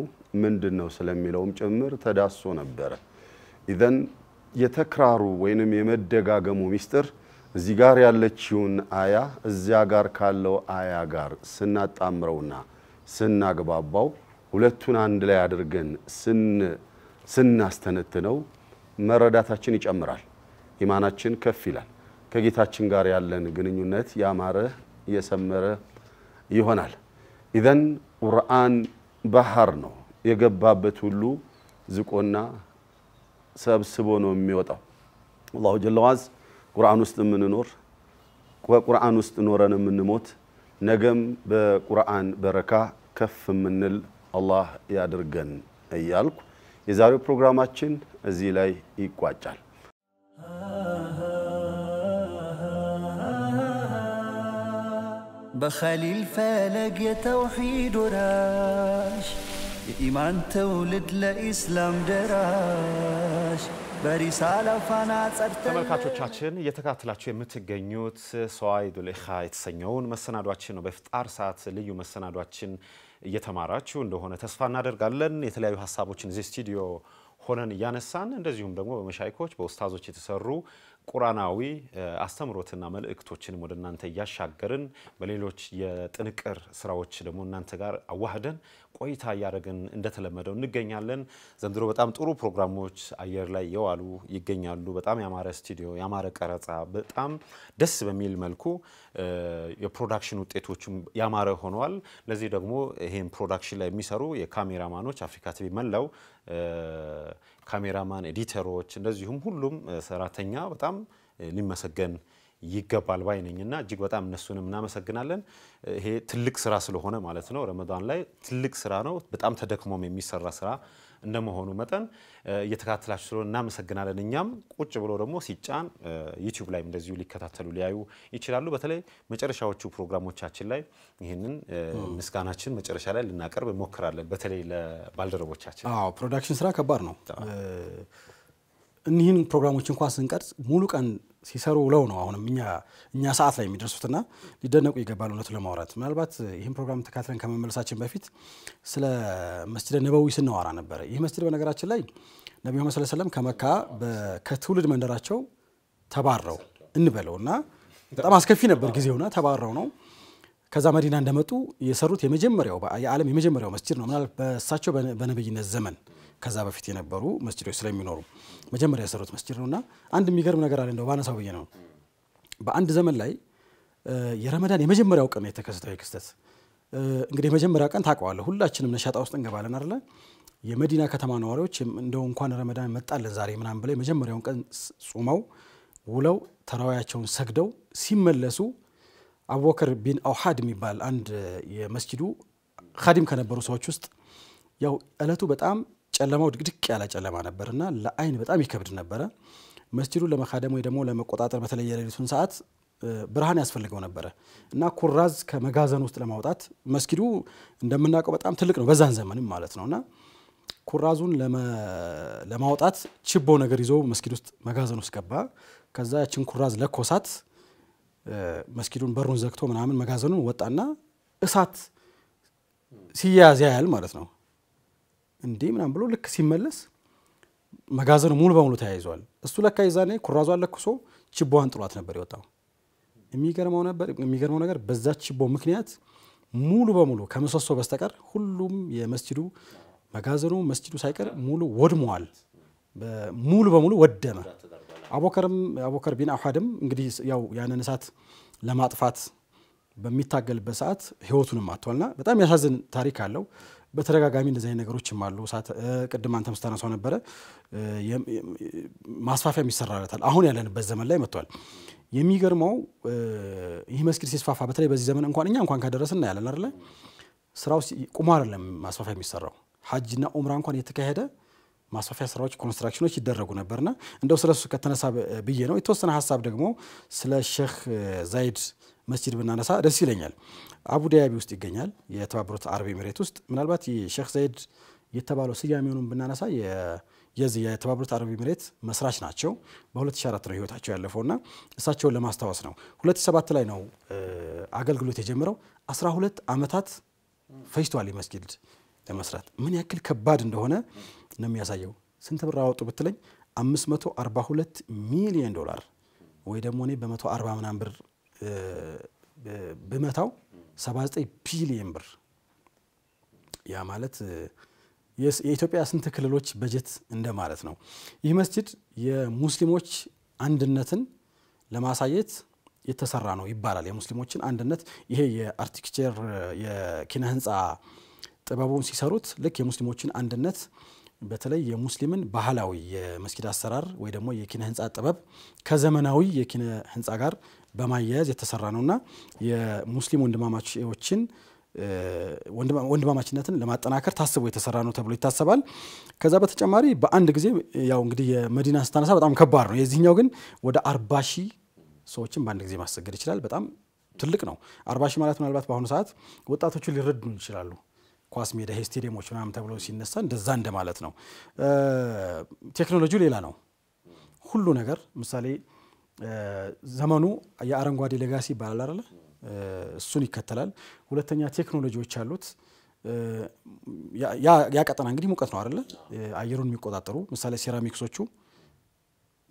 ምንድነው ስለሚለውም ጭምር ተዳሶ ነበረ። ኢዘን የተክራሩ ወይንም የመደጋገሙ ሚስጥር እዚህ ጋር ያለችውን አያ እዚያ ጋር ካለው አያ ጋር ስናጣምረውና ስናግባባው ሁለቱን አንድ ላይ አድርገን ስናስተነትነው መረዳታችን ይጨምራል፣ ኢማናችን ከፍ ይላል፣ ከጌታችን ጋር ያለን ግንኙነት ያማረ የሰመረ ይሆናል። ኢዘን ቁርአን ባህር ነው፣ የገባበት ሁሉ ዝቆና ሰብስቦ ነው የሚወጣው። አላሁ ጀለ ወዐዝ ቁርአን ውስጥ የምንኖር በቁርአን ውስጥ ኖረን የምንሞት ነገም በቁርአን በረካ ከፍ የምንል አላህ ያድርገን እያልኩ የዛሬው ፕሮግራማችን እዚህ ላይ ይቋጫል። بخليل فلق يا توحيد وراش إيمان تولد لإسلام دراش برسالة فانا ተመልካቾቻችን እየተከታተላችሁ የምትገኙት ሷኢዱል ኢኻ የተሰኘውን መሰናዷችን ነው። በፍጣር ሰዓት ልዩ መሰናዷችን እየተማራችሁ እንደሆነ ተስፋ እናደርጋለን። የተለያዩ ሐሳቦችን እዚህ ስቱዲዮ ሆነን ያነሳን እንደዚሁም ደግሞ በመሻይኮች በኡስታዞች የተሰሩ ቁርአናዊ አስተምሮትና መልእክቶችን ወደ እናንተ ያሻገርን በሌሎች የጥንቅር ስራዎች ደግሞ እናንተ ጋር አዋህደን ቆይታ ያደረግን እንደተለመደው እንገኛለን። ዘንድሮ በጣም ጥሩ ፕሮግራሞች አየር ላይ የዋሉ ይገኛሉ። በጣም ያማረ ስቱዲዮ፣ ያማረ ቀረጻ፣ በጣም ደስ በሚል መልኩ የፕሮዳክሽን ውጤቶችም ያማረ ሆነዋል። ለዚህ ደግሞ ይሄን ፕሮዳክሽን ላይ የሚሰሩ የካሜራማኖች አፍሪካ ቲቪ መላው ካሜራማን ኤዲተሮች እንደዚሁም ሁሉም ሰራተኛ በጣም ሊመሰገን ይገባል ባይነኝና እጅግ በጣም እነሱንም እናመሰግናለን። ይሄ ትልቅ ስራ ስለሆነ ማለት ነው። ረመዳን ላይ ትልቅ ስራ ነው። በጣም ተደክሞም የሚሰራ ስራ እንደመሆኑ መጠን እየተከታተላችሁ ስለሆነ እናመሰግናለን። እኛም ቁጭ ብሎ ደግሞ ሲጫን ዩቲዩብ ላይ እንደዚሁ ሊከታተሉ ሊያዩ ይችላሉ። በተለይ መጨረሻዎቹ ፕሮግራሞቻችን ላይ ይሄንን ምስጋናችን መጨረሻ ላይ ልናቀርብ እንሞክራለን። በተለይ ለባልደረቦቻችን ፕሮዳክሽን ስራ ከባድ ነው። እኒህን ፕሮግራሞች እንኳን ስንቀርጽ ሙሉ ቀን ሲሰሩ ውለው ነው አሁንም እኛ ሰዓት ላይ የሚደርሱትና ሊደነቁ ይገባል። እውነቱን ለማውራት ምናልባት ይህን ፕሮግራም ተካትለን ከመመለሳችን በፊት ስለ መስጂድ ነበዊ ስናወራ ነበር። ይህ መስጂድ በነገራችን ላይ ነብዩ መሐመድ ሰለላሁ ዐለይሂ ወሰለም ከመካ ከትውልድ መንደራቸው ተባረው እንበለውና በጣም አስከፊ ነበር ጊዜውና ተባረው ነው ከዛ መዲና እንደመጡ የሰሩት የዓለም የመጀመሪያው መስጂድ ነው። ምናልባት በእሳቸው በነብይነት ዘመን ከዛ በፊት የነበሩ መስጂዶች ስለሚኖሩ መጀመሪያ የሰሩት መስጂድ ነውና አንድ የሚገርም ነገር አለ እንደው ባነሳው ብዬ ነው። በአንድ ዘመን ላይ የረመዳን የመጀመሪያው ቀን የተከሰተው ክስተት እንግዲህ የመጀመሪያው ቀን ታውቀዋለህ፣ ሁላችንም ነሻጣ ውስጥ እንገባለን አይደል? የመዲና ከተማ ነዋሪዎች እንደው እንኳን ረመዳን መጣለን ዛሬ ምናምን ብለው የመጀመሪያውን ቀን ጾመው ውለው ተራዊያቸውን ሰግደው ሲመለሱ አቡበከር ቢን አውሃድ የሚባል አንድ የመስጂዱ ኻዲም ከነበሩ ሰዎች ውስጥ ያው እለቱ በጣም ጨለማው ድቅድቅ ያለ ጨለማ ነበርና ለአይን በጣም ይከብድ ነበር። መስጂዱን ለመኻደም ወይ ደግሞ ለመቆጣጠር በተለይ የሌሊቱን ሰዓት ብርሃን ያስፈልገው ነበር እና ኩራዝ ከመጋዘን ውስጥ ለማውጣት መስጂዱ እንደምናውቀው በጣም ትልቅ ነው በዛን ዘመንም ማለት ነውና ኩራዙን ለማውጣት ችቦ ነገር ይዞ መስጂድ ውስጥ መጋዘን ውስጥ ገባ። ከዛ ያችን ኩራዝ ለኮሳት መስጂዱን በሩን ዘግቶ ምናምን መጋዘኑን ወጣና እሳት ሲያዝ ያያል ማለት ነው። እንዴ ምናምን ብሎ ልክ ሲመለስ መጋዘኑ ሙሉ በሙሉ ተያይዟል። እሱ ለካ ይዛኔ ኩራዟን ለክሶ ችቦዋን ጥሏት ነበር የወጣው። የሚገርመው ነገር በዛ ችቦ ምክንያት ሙሉ በሙሉ ከምሰሶ በስተቀር ሁሉም የመስጂዱ መጋዘኑ መስጂዱ ሳይቀር ሙሉ ወድሟል። ሙሉ በሙሉ ወደመ። አቡበከር ቢን አውሃድም እንግዲህ ያው ያንን እሳት ለማጥፋት በሚታገልበት ሰዓት ህይወቱንም አጥቷልና በጣም ያሳዝን ታሪክ አለው። በተደጋጋሚ እንደዚህ አይነት ነገሮችም አሉ። ቅድም አንተም ስታነሳው ነበረ ማስፋፊያ የሚሰራለታል አሁን ያለንበት ዘመን ላይ መጥቷል። የሚገርመው ይህ መስጊድ ሲስፋፋ በተለይ በዚህ ዘመን እንኳን ካደረስና ያለን አይደለ ስራው ቁማር አይደለም ማስፋፊያ የሚሰራው ሐጅና ዑምራ እንኳን የተካሄደ ማስፋፊያ ስራዎች ኮንስትራክሽኖች ይደረጉ ነበርና እንደው ስለሱ ከተነሳ ብዬ ነው። የተወሰነ ሐሳብ ደግሞ ስለ ሼክ ዛይድ መስጂድ ብናነሳ ደስ ይለኛል። አቡ ዳቢ ውስጥ ይገኛል የተባበሩት አረብ ኤሚሬት ውስጥ። ምናልባት የሼክ ዛይድ የተባለው ስያሜውን ብናነሳ የዚህ የተባበሩት አረብ ኤሚሬት መስራች ናቸው። በ2004 ነው ህይወታቸው ያለፈውና እሳቸውን ለማስታወስ ነው። 2007 ላይ ነው አገልግሎት የጀመረው። 12 ዓመታት ፈጅቷል መስጊድ ለመስራት። ምን ያክል ከባድ እንደሆነ ነው የሚያሳየው። ስንት ብር አወጡ ብትለኝ 542 ሚሊዮን ዶላር ወይ ደግሞ እኔ በ140 ምናምን ብር በመታው 79 ቢሊዮን ብር። ያ ማለት የኢትዮጵያ ስንት ክልሎች በጀት እንደማለት ነው። ይህ መስጂድ የሙስሊሞች አንድነትን ለማሳየት የተሰራ ነው ይባላል። የሙስሊሞችን አንድነት ይሄ የአርኪቴክቸር የኪነ ህንጻ ጥበቡን ሲሰሩት ልክ የሙስሊሞችን አንድነት በተለይ የሙስሊምን ባህላዊ የመስጊድ አሰራር ወይ ደግሞ የኪነ ህንጻ ጥበብ ከዘመናዊ የኪነ ህንጻ ጋር በማያያዝ የተሰራ ነውና የሙስሊም ወንድማማቾችን ወንድማማችነትን ለማጠናከር ታስቦ የተሰራ ነው ተብሎ ይታሰባል። ከዛ በተጨማሪ በአንድ ጊዜ ያው እንግዲህ የመዲና ስታነሳ በጣም ከባድ ነው። የዚህኛው ግን ወደ 40 ሺህ ሰዎችን በአንድ ጊዜ ማሰገድ ይችላል። በጣም ትልቅ ነው። 40 ሺህ ማለት ምናልባት በአሁኑ ሰዓት ወጣቶቹ ሊረዱ ይችላሉ። ኳስ ሜዳ ስቴዲየሞች ምናምን ተብሎ ሲነሳ እንደዛ እንደማለት ነው። ቴክኖሎጂው ሌላ ነው። ሁሉ ነገር ምሳሌ ዘመኑ የአረንጓዴ ሌጋሲ ይባላል አይደል? እሱን ይከተላል። ሁለተኛ ቴክኖሎጂዎች አሉት። ያ ቀጠና እንግዲህ ሙቀት ነው አይደል? አየሩን የሚቆጣጠሩ ምሳሌ ሴራሚክሶቹ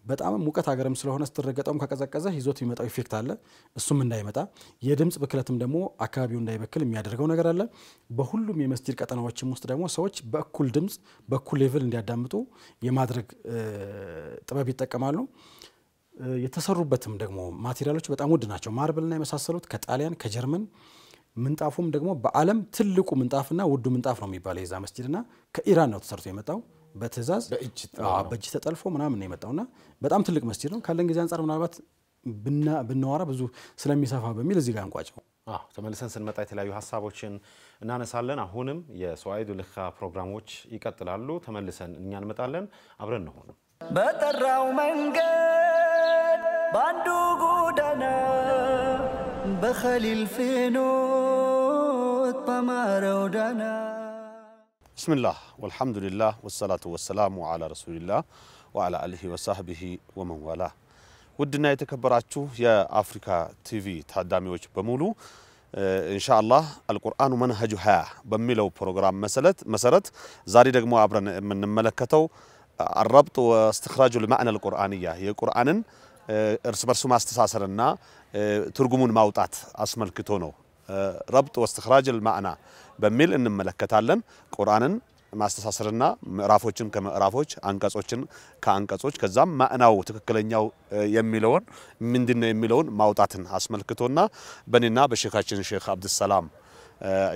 በጣም ሙቀት ሀገርም ስለሆነ ስትረገጠውም ከቀዘቀዘ ይዞት የሚመጣው ኢፌክት አለ። እሱም እንዳይመጣ የድምጽ ብክለትም ደግሞ አካባቢው እንዳይበክል የሚያደርገው ነገር አለ። በሁሉም የመስጂድ ቀጠናዎችም ውስጥ ደግሞ ሰዎች በእኩል ድምጽ በእኩል ሌቭል እንዲያዳምጡ የማድረግ ጥበብ ይጠቀማሉ። የተሰሩበትም ደግሞ ማቴሪያሎች በጣም ውድ ናቸው። ማርብልና የመሳሰሉት ከጣሊያን ከጀርመን፣ ምንጣፉም ደግሞ በዓለም ትልቁ ምንጣፍና ውዱ ምንጣፍ ነው የሚባለው የዛ መስጂድና ከኢራን ነው ተሰርቶ የመጣው በትእዛዝ በእጅ ተጠልፎ ምናምን ነው የመጣውና በጣም ትልቅ መስጂድ ነው። ካለን ጊዜ አንፃር ምናልባት ብናወራ ብዙ ስለሚሰፋ በሚል እዚህ ጋር እንቋጨው። ተመልሰን ስንመጣ የተለያዩ ሀሳቦችን እናነሳለን። አሁንም የሰዋኢዱ ልካ ፕሮግራሞች ይቀጥላሉ። ተመልሰን እኛ እንመጣለን። አብረን ነው ሆነ በጠራው መንገድ ባንዱ ጎዳና በኸሊል ፍኖት በማረው ዳና ብስሚላህ ወልሐምዱሊላህ ወሰላቱ ወሰላሙ አላ ረሱሊላህ ወአላ አሊሂ ወሳህቢሂ ወመን ዋላ። ውድና የተከበራችሁ የአፍሪካ ቲቪ ታዳሚዎች በሙሉ ኢንሻአላህ አልቁርአኑ መንሀጁ 20 በሚለው ፕሮግራም መሰረት ዛሬ ደግሞ አብረን የምንመለከተው الربط واستخراج المعنى القرآنية የቁርአንን እርስ በርሱ ማስተሳሰርና ትርጉሙን ማውጣት አስመልክቶ ነው። ربط واستخراج المعنى በሚል እንመለከታለን። ቁርአንን ማስተሳሰርና ምዕራፎችን ከምዕራፎች አንቀጾችን ከአንቀጾች ከዛም ማዕናው ትክክለኛው የሚለውን ምንድነው የሚለውን ማውጣትን አስመልክቶና በእኔና በሼኻችን ሼኽ አብዱሰላም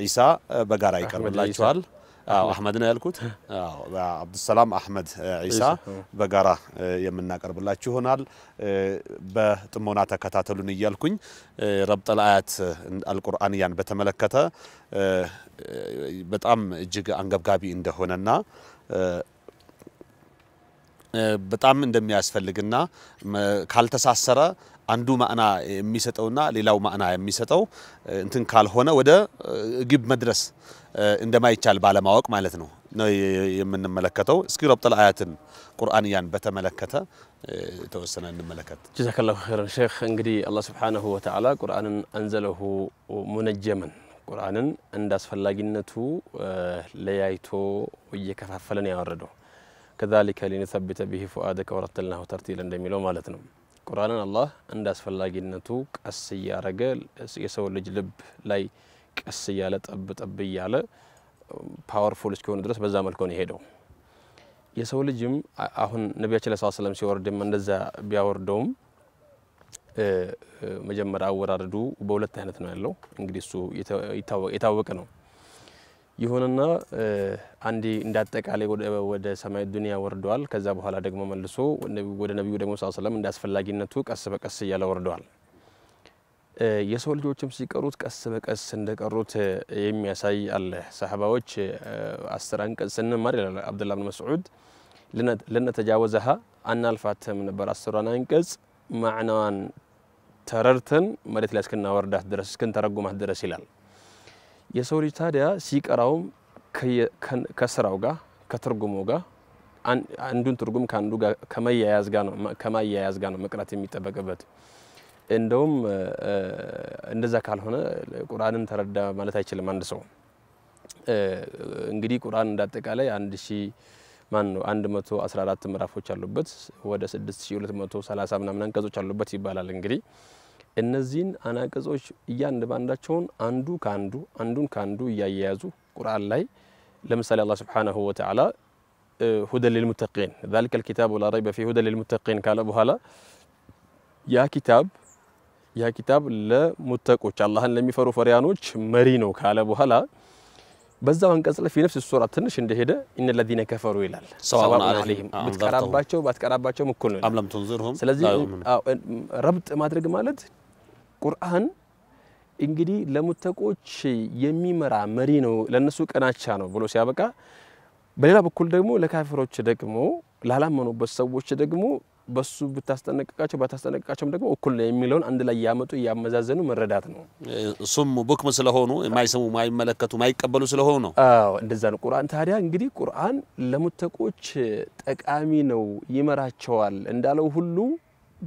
ኢሳ በጋራ ይቀርብላችኋል። አህመድ ነው ያልኩት። አብዱሰላም አህመድ ኢሳ በጋራ የምናቀርብላችሁ ይሆናል። በጥሞና ተከታተሉን እያልኩኝ ረብጠል አያት አልቁርአንያን በተመለከተ በጣም እጅግ አንገብጋቢ እንደሆነና በጣም እንደሚያስፈልግና ካልተሳሰረ አንዱ ማዕና የሚሰጠውና ሌላው ማዕና የሚሰጠው እንትን ካልሆነ ወደ ግብ መድረስ እንደማይቻል ባለማወቅ ማለት ነው የምንመለከተው። እስኪ ረብጠል አያትን ቁርአንያን በተመለከተ ተወሰነ እንመለከት። ጀዛከላሁ ኸይረን ሼኽ። እንግዲህ አላህ ሱብሓነሁ ወተዓላ ቁርአንን አንዘለሁ ሙነጀመን ቁርአንን እንዳስፈላጊነቱ ለያይቶ እየከፋፈለን ያወረደው كذلك لنثبت به فؤادك ورتلناه ترتيلا እንደሚለው ማለት ነው። ቁርአንን አላህ እንዳስፈላጊነቱ ቀስ ያረገ የሰው ልጅ ልብ ላይ ቀስ ያለ ጠብ ያለ ፓወርፉል እስኪሆን ድረስ በዛ መልኩ ነው ሄደው። የሰው ልጅም አሁን ነብያችን ሰለላሁ ዐለይሂ ወሰለም ሲወርድም እንደዛ ቢያወርደውም መጀመሪያ አወራረዱ በሁለት አይነት ነው ያለው። እንግዲህ እሱ የታወቀ ነው። ይሁንና አንዲ እንዳጠቃላይ ወደ ሰማይ ዱንያ ወርዷል። ከዛ በኋላ ደግሞ መልሶ ወደ ነብዩ ደግሞ ሰለላሁ ዐለይሂ ወሰለም እንዳስፈላጊነቱ ቀስ በቀስ ያለ ወርዷል። የሰው ልጆችም ሲቀሩት ቀስ በቀስ እንደቀሩት የሚያሳይ አለ። ሰሃባዎች 10 አንቀጽ ስንማር ይላል አብዱላህ ኢብኑ መስዑድ ለነተጃወዘሃ አናልፋተም ነበር 10 አንቀጽ ማዕናዋን ተረርተን መሬት ላይ እስከናወርዳት ድረስ እስከንተረጉማት ድረስ ይላል። የሰው ልጅ ታዲያ ሲቀራውም ከስራው ጋር ከትርጉሙ ጋር አንዱን ትርጉም ካንዱ ጋር ከማያያዝ ጋር ነው መቅራት የሚጠበቅበት እንደውም እንደዛ ካልሆነ ቁርአንን ተረዳ ማለት አይችልም አንድ ሰው እንግዲህ ቁርአን እንዳጠቃላይ 114 ምዕራፎች አሉበት ወደ 6230 ምናምን አንቀጾች አሉበት ይባላል እንግዲህ እነዚህን አናቀጾች እያንዳንዳቸውን አንዱን ካንዱ ያያያዙ ቁርአን ላይ ለምሳሌ አላህ Subhanahu Wa Ta'ala هدى للمتقين ذلك الكتاب لا ريب فيه هدى للمتقين قال بحالا يا كتاب لمتقوች አላህን ለሚፈሩ ፈሪያኖች መሪ ነው ካለ በኋላ በዛው አንቀጽ ላይ في نفس السوره ትንሽ እንደሄደ ان الذين كفروا ይላል سواء عليهم ባትቀራባቸው እኩል ነው أم لم تنذرهم ስለዚህ ረብጥ ማድረግ ማለት ቁርአን እንግዲህ ለሙተቆች የሚመራ መሪ ነው ለነሱ ቀናቻ ነው ብሎ ሲያበቃ በሌላ በኩል ደግሞ ለካፊሮች ደግሞ ላላመኑበት ሰዎች ደግሞ በሱ ባታስጠነቅቃቸው ደግሞ እኩል ነው የሚለውን አንድ ላይ ያመጡ ያመዛዘኑ መረዳት ነው ሱም ቡክም ስለሆኑ የማይሰሙ ማይመለከቱ ማይቀበሉ ስለሆኑ ነው እንደዛ ነው ቁርአን ታዲያ እንግዲህ ቁርአን ለሙተቆች ጠቃሚ ነው ይመራቸዋል እንዳለው ሁሉ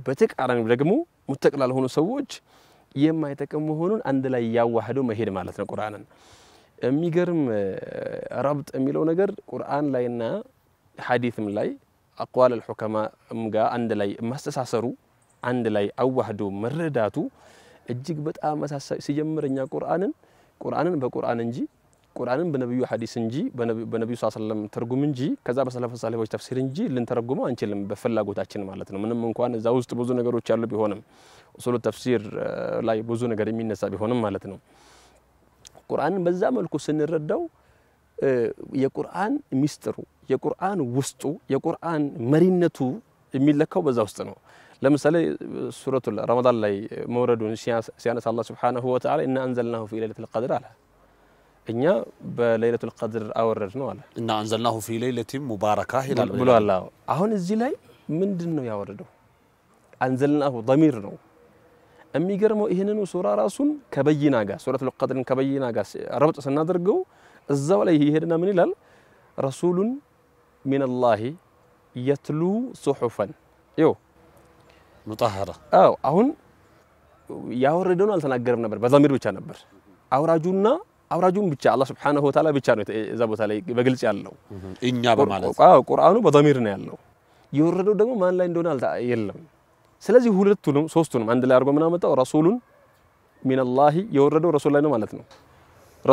በተቃራኒ ደግሞ ሙተቅ ላልሆኑ ሰዎች የማይጠቅም መሆኑን አንድ ላይ ያዋህደው መሄድ ማለት ነው ቁርአንን የሚገርም ረብጥ የሚለው ነገር ቁርአን ላይና ሐዲስም ላይ أقوال الحكماء مجا عند لي مستساسرو عند لي أوحدو مرداتو الجيك بتأ مساس سيجمرنيا قرآن بقرآن نجي قرآن بنبيو حديث نجي بنبيو صلى الله عليه وسلم ترجم نجي كذا بس الله فصله وش تفسير نجي لين ترجمه أنشلم بفلاقو تأشين مالتنا من كوان زاوست بوزون نجارو تشارلو بيهونم وصول التفسير لا بوزون نجاري مين نسا بيهونم مالتنا قرآن بزامل كسن الردو የቁርአን ሚስጥሩ የቁርአን ውስጡ የቁርአን መሪነቱ የሚለካው በዛ ውስጥ ነው ለምሳሌ ሱረቱል ረመዳን ላይ መውረዱን ሲያነሳ አላህ Subhanahu Wa Ta'ala إن أنزلناه في ليلة القدر አለ እኛ በለይለቱል ቀድር አወረድ ነው አለ إن أنزلناه في ليلة مباركة ብሏል አሁን እዚህ ላይ ምንድነው ያወረደው አንዘልናሁ ضمير ነው የሚገርመው ይሄንን ሱራ ራሱን ከበይና ጋር ሱረቱል ቀድርን ከበይና ጋር ረብጥ ስናደርገው እዛው ላይ ይሄድና ምን ይላል ረሱሉን من الله يتلو صحفا مطهرة አሁን ያወረደውን አልተናገረም ነበር በዛሚር ብቻ ነበር አውራጁን ብቻ አላህ Subhanahu Wa Ta'ala ብቻ ነው እዛ ቦታ ላይ በግልጽ ያለው እኛ በማለት ቁርአኑ በዛሚር ነው ያለው የወረደው ደግሞ ማን ላይ እንደሆነ የለም ስለዚህ ሶስቱንም አንድ ላይ አድርጎ ምን አመጣው ረሱሉን من الله የወረደው ረሱል ላይ ነው ማለት ነው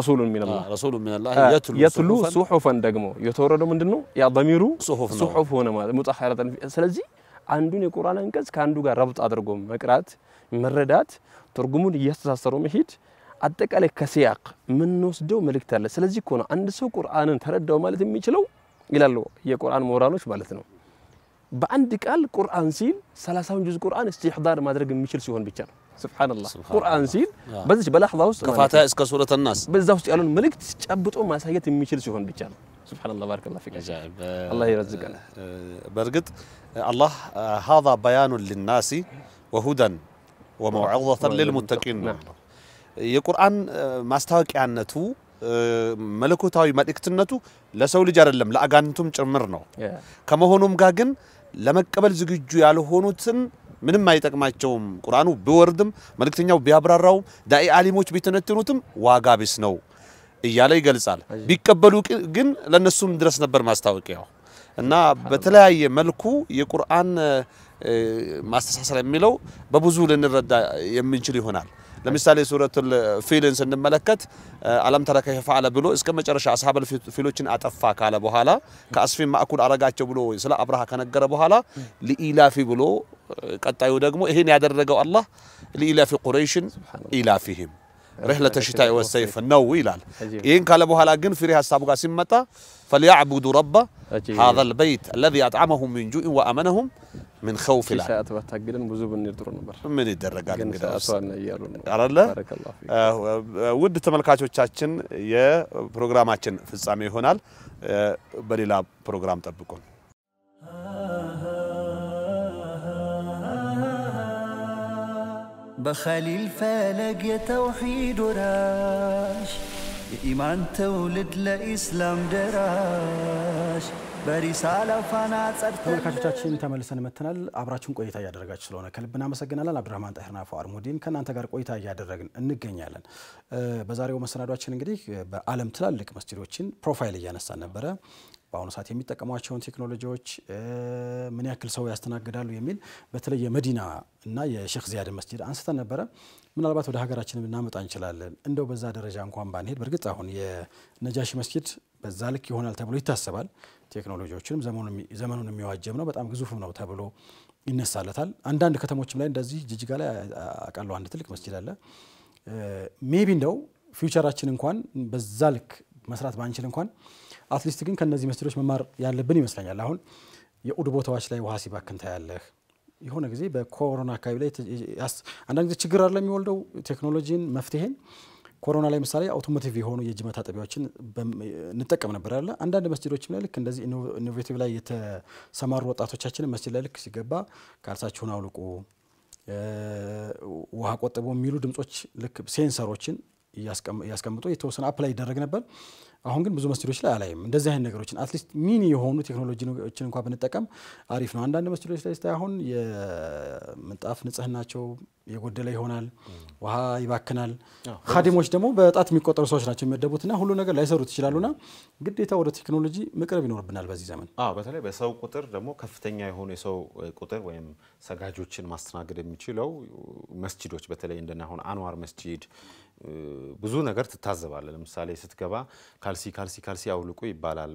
رسول من الله يتلو صحفا دغمو يتوردو مندنو يا ضميرو صحف هنا مطهره ስለዚህ አንዱን የቁርአን አንቀጽ ካንዱ ጋር ረብጥ አድርጎ መቅራት መረዳት ትርጉሙን እያስተሳሰሩ መሄድ አጠቃላይ ከሲያቅ ምን ወስደው መልእክት አለ ስለዚህ እኮ ነው አንድ ሰው ቁርአንን ተረዳው ማለት የሚችለው ይላሉ የቁርአን ምሁራኖች ማለት ነው በአንድ ቃል ቁርአን ሲል 30 ጁዝ ቁርአን استحضار ማድረግ የሚችል ሲሆን ብቻ ነው سبحان الله قرآن سيل بس بلحظة وسط كفاتها اسك سورة الناس بالزوج يقولون ملك تشبطوا ما سايت الميشل سيهون بيجان سبحان الله بارك الله فيك عجائب الله يرزقنا برقد الله هذا بيان للناس وهدى وموعظة للمتقين የቁርአን ማስታወቂያነቱ መለኮታዊ መልእክትነቱ ለሰው ልጅ አይደለም ለአጋንንቱም ጭምር ነው ከመሆኑም ጋር ግን ለመቀበል ዝግጁ ያልሆኑትን ምንም አይጠቅማቸውም ቁርአኑ ቢወርድም መልእክተኛው ቢያብራራው ዳኢ አሊሞች ቢተነትኑትም ዋጋ ቢስ ነው እያለ ይገልጻል ቢቀበሉ ግን ለነሱም ድረስ ነበር ማስታወቂያው እና በተለያየ መልኩ የቁርአን ማስተሳሰር የሚለው በብዙ ልንረዳ የምንችል ይሆናል ለምሳሌ ሱረቱል ፊልን ስንመለከት አለም ተረ ከይፈ ፈዓለ ብሎ እስከ መጨረሻ አስሐበል ፊሎችን አጠፋ ካለ በኋላ ከአስፊን ማእኩል አረጋቸው ብሎ ስለ አብርሃ ከነገረ በኋላ ለኢላፊ ብሎ ቀጣዩ ደግሞ ይሄን ያደረገው አላህ ለኢላፊ ቁረይሽን ኢላፊህም رحلة الشتاء والصيف ነው ይላል ይሄን ካለ በኋላ ግን ፍሬ ሐሳቡ ጋር ሲመጣ فليعبدوا رب هذا البيت الذي أطعمهم من جوع وأمنهم من خوف لا ተባታግለን ብዙ ብንድሩ ነበር ምን ይደረጋል እንግዲህ አሷና ይያሉ ነው አረለ ውድ ተመልካቾቻችን የፕሮግራማችን ፍጻሜ ይሆናል በሌላ ፕሮግራም ጠብቁን بخليل فالق يا توحيد وراش إيمان تولد لإسلام دراش በሪሳላ ፋና ጸድተን ተመልካቾቻችን ተመልሰን መተናል። አብራችሁን ቆይታ እያደረጋችሁ ስለሆነ ከልብ እናመሰግናለን። አብዱራህማን ጣሂርና ፉአድ ሙዲን ከእናንተ ጋር ቆይታ እያደረግን እንገኛለን። በዛሬው መሰናዷችን እንግዲህ በዓለም ትላልቅ መስጂዶችን ፕሮፋይል እያነሳን ነበረ። በአሁኑ ሰዓት የሚጠቀሟቸውን ቴክኖሎጂዎች ምን ያክል ሰው ያስተናግዳሉ የሚል በተለይ የመዲና እና የሼክ ዚያድ መስጂድ አንስተን ነበረ። ምናልባት ወደ ሀገራችን ልናመጣ እንችላለን። እንደው በዛ ደረጃ እንኳን ባንሄድ በእርግጥ አሁን የነጃሺ መስጂድ በዛ ልክ ይሆናል ተብሎ ይታሰባል። ቴክኖሎጂዎችንም ዘመኑን የሚዋጀም ነው፣ በጣም ግዙፍም ነው ተብሎ ይነሳለታል። አንዳንድ ከተሞችም ላይ እንደዚህ ጅጅጋ ላይ አቃለው አንድ ትልቅ መስጂድ አለ። ሜቢ እንደው ፊውቸራችን እንኳን በዛ ልክ መስራት ባንችል እንኳን አትሊስት ግን ከነዚህ መስጂዶች መማር ያለብን ይመስለኛል። አሁን የኡድ ቦታዎች ላይ ውሃ ሲባክን ታያለህ። የሆነ ጊዜ በኮሮና አካባቢ ላይ አንዳንድ ጊዜ ችግር አይደለም የሚወልደው ቴክኖሎጂን መፍትሄን ኮሮና ላይ ምሳሌ አውቶሞቲቭ የሆኑ የእጅ መታጠቢያዎችን እንጠቀም ነበር አለ። አንዳንድ መስጂዶችም ላይ ልክ እንደዚህ ኢኖቬቲቭ ላይ የተሰማሩ ወጣቶቻችን መስጂድ ላይ ልክ ሲገባ ካልሳችሁን አውልቁ፣ ውሃ ቆጥቦ የሚሉ ድምጾች ልክ ሴንሰሮችን ያስቀምጡ የተወሰነ አፕላይ ይደረግ ነበር። አሁን ግን ብዙ መስጂዶች ላይ አላይም እንደዚህ አይነት ነገሮችን። አትሊስት ሚኒ የሆኑ ቴክኖሎጂዎችን እንኳን ብንጠቀም አሪፍ ነው። አንዳንድ መስጂዶች ላይ ስታይ አሁን የምንጣፍ ንጽህናቸው የጎደለ ይሆናል፣ ውሃ ይባክናል። ኻዲሞች ደግሞ በጣት የሚቆጠሩ ሰዎች ናቸው የሚመደቡትና ሁሉ ነገር ላይሰሩት ይችላሉና ግዴታ ወደ ቴክኖሎጂ መቅረብ ይኖርብናል በዚህ ዘመን። በተለይ በሰው ቁጥር ደግሞ ከፍተኛ የሆኑ የሰው ቁጥር ወይም ሰጋጆችን ማስተናገድ የሚችለው መስጂዶች በተለይ እንደና አሁን አንዋር መስጂድ ብዙ ነገር ትታዘባለ። ለምሳሌ ስትገባ ካልሲ አውልቁ ይባላል።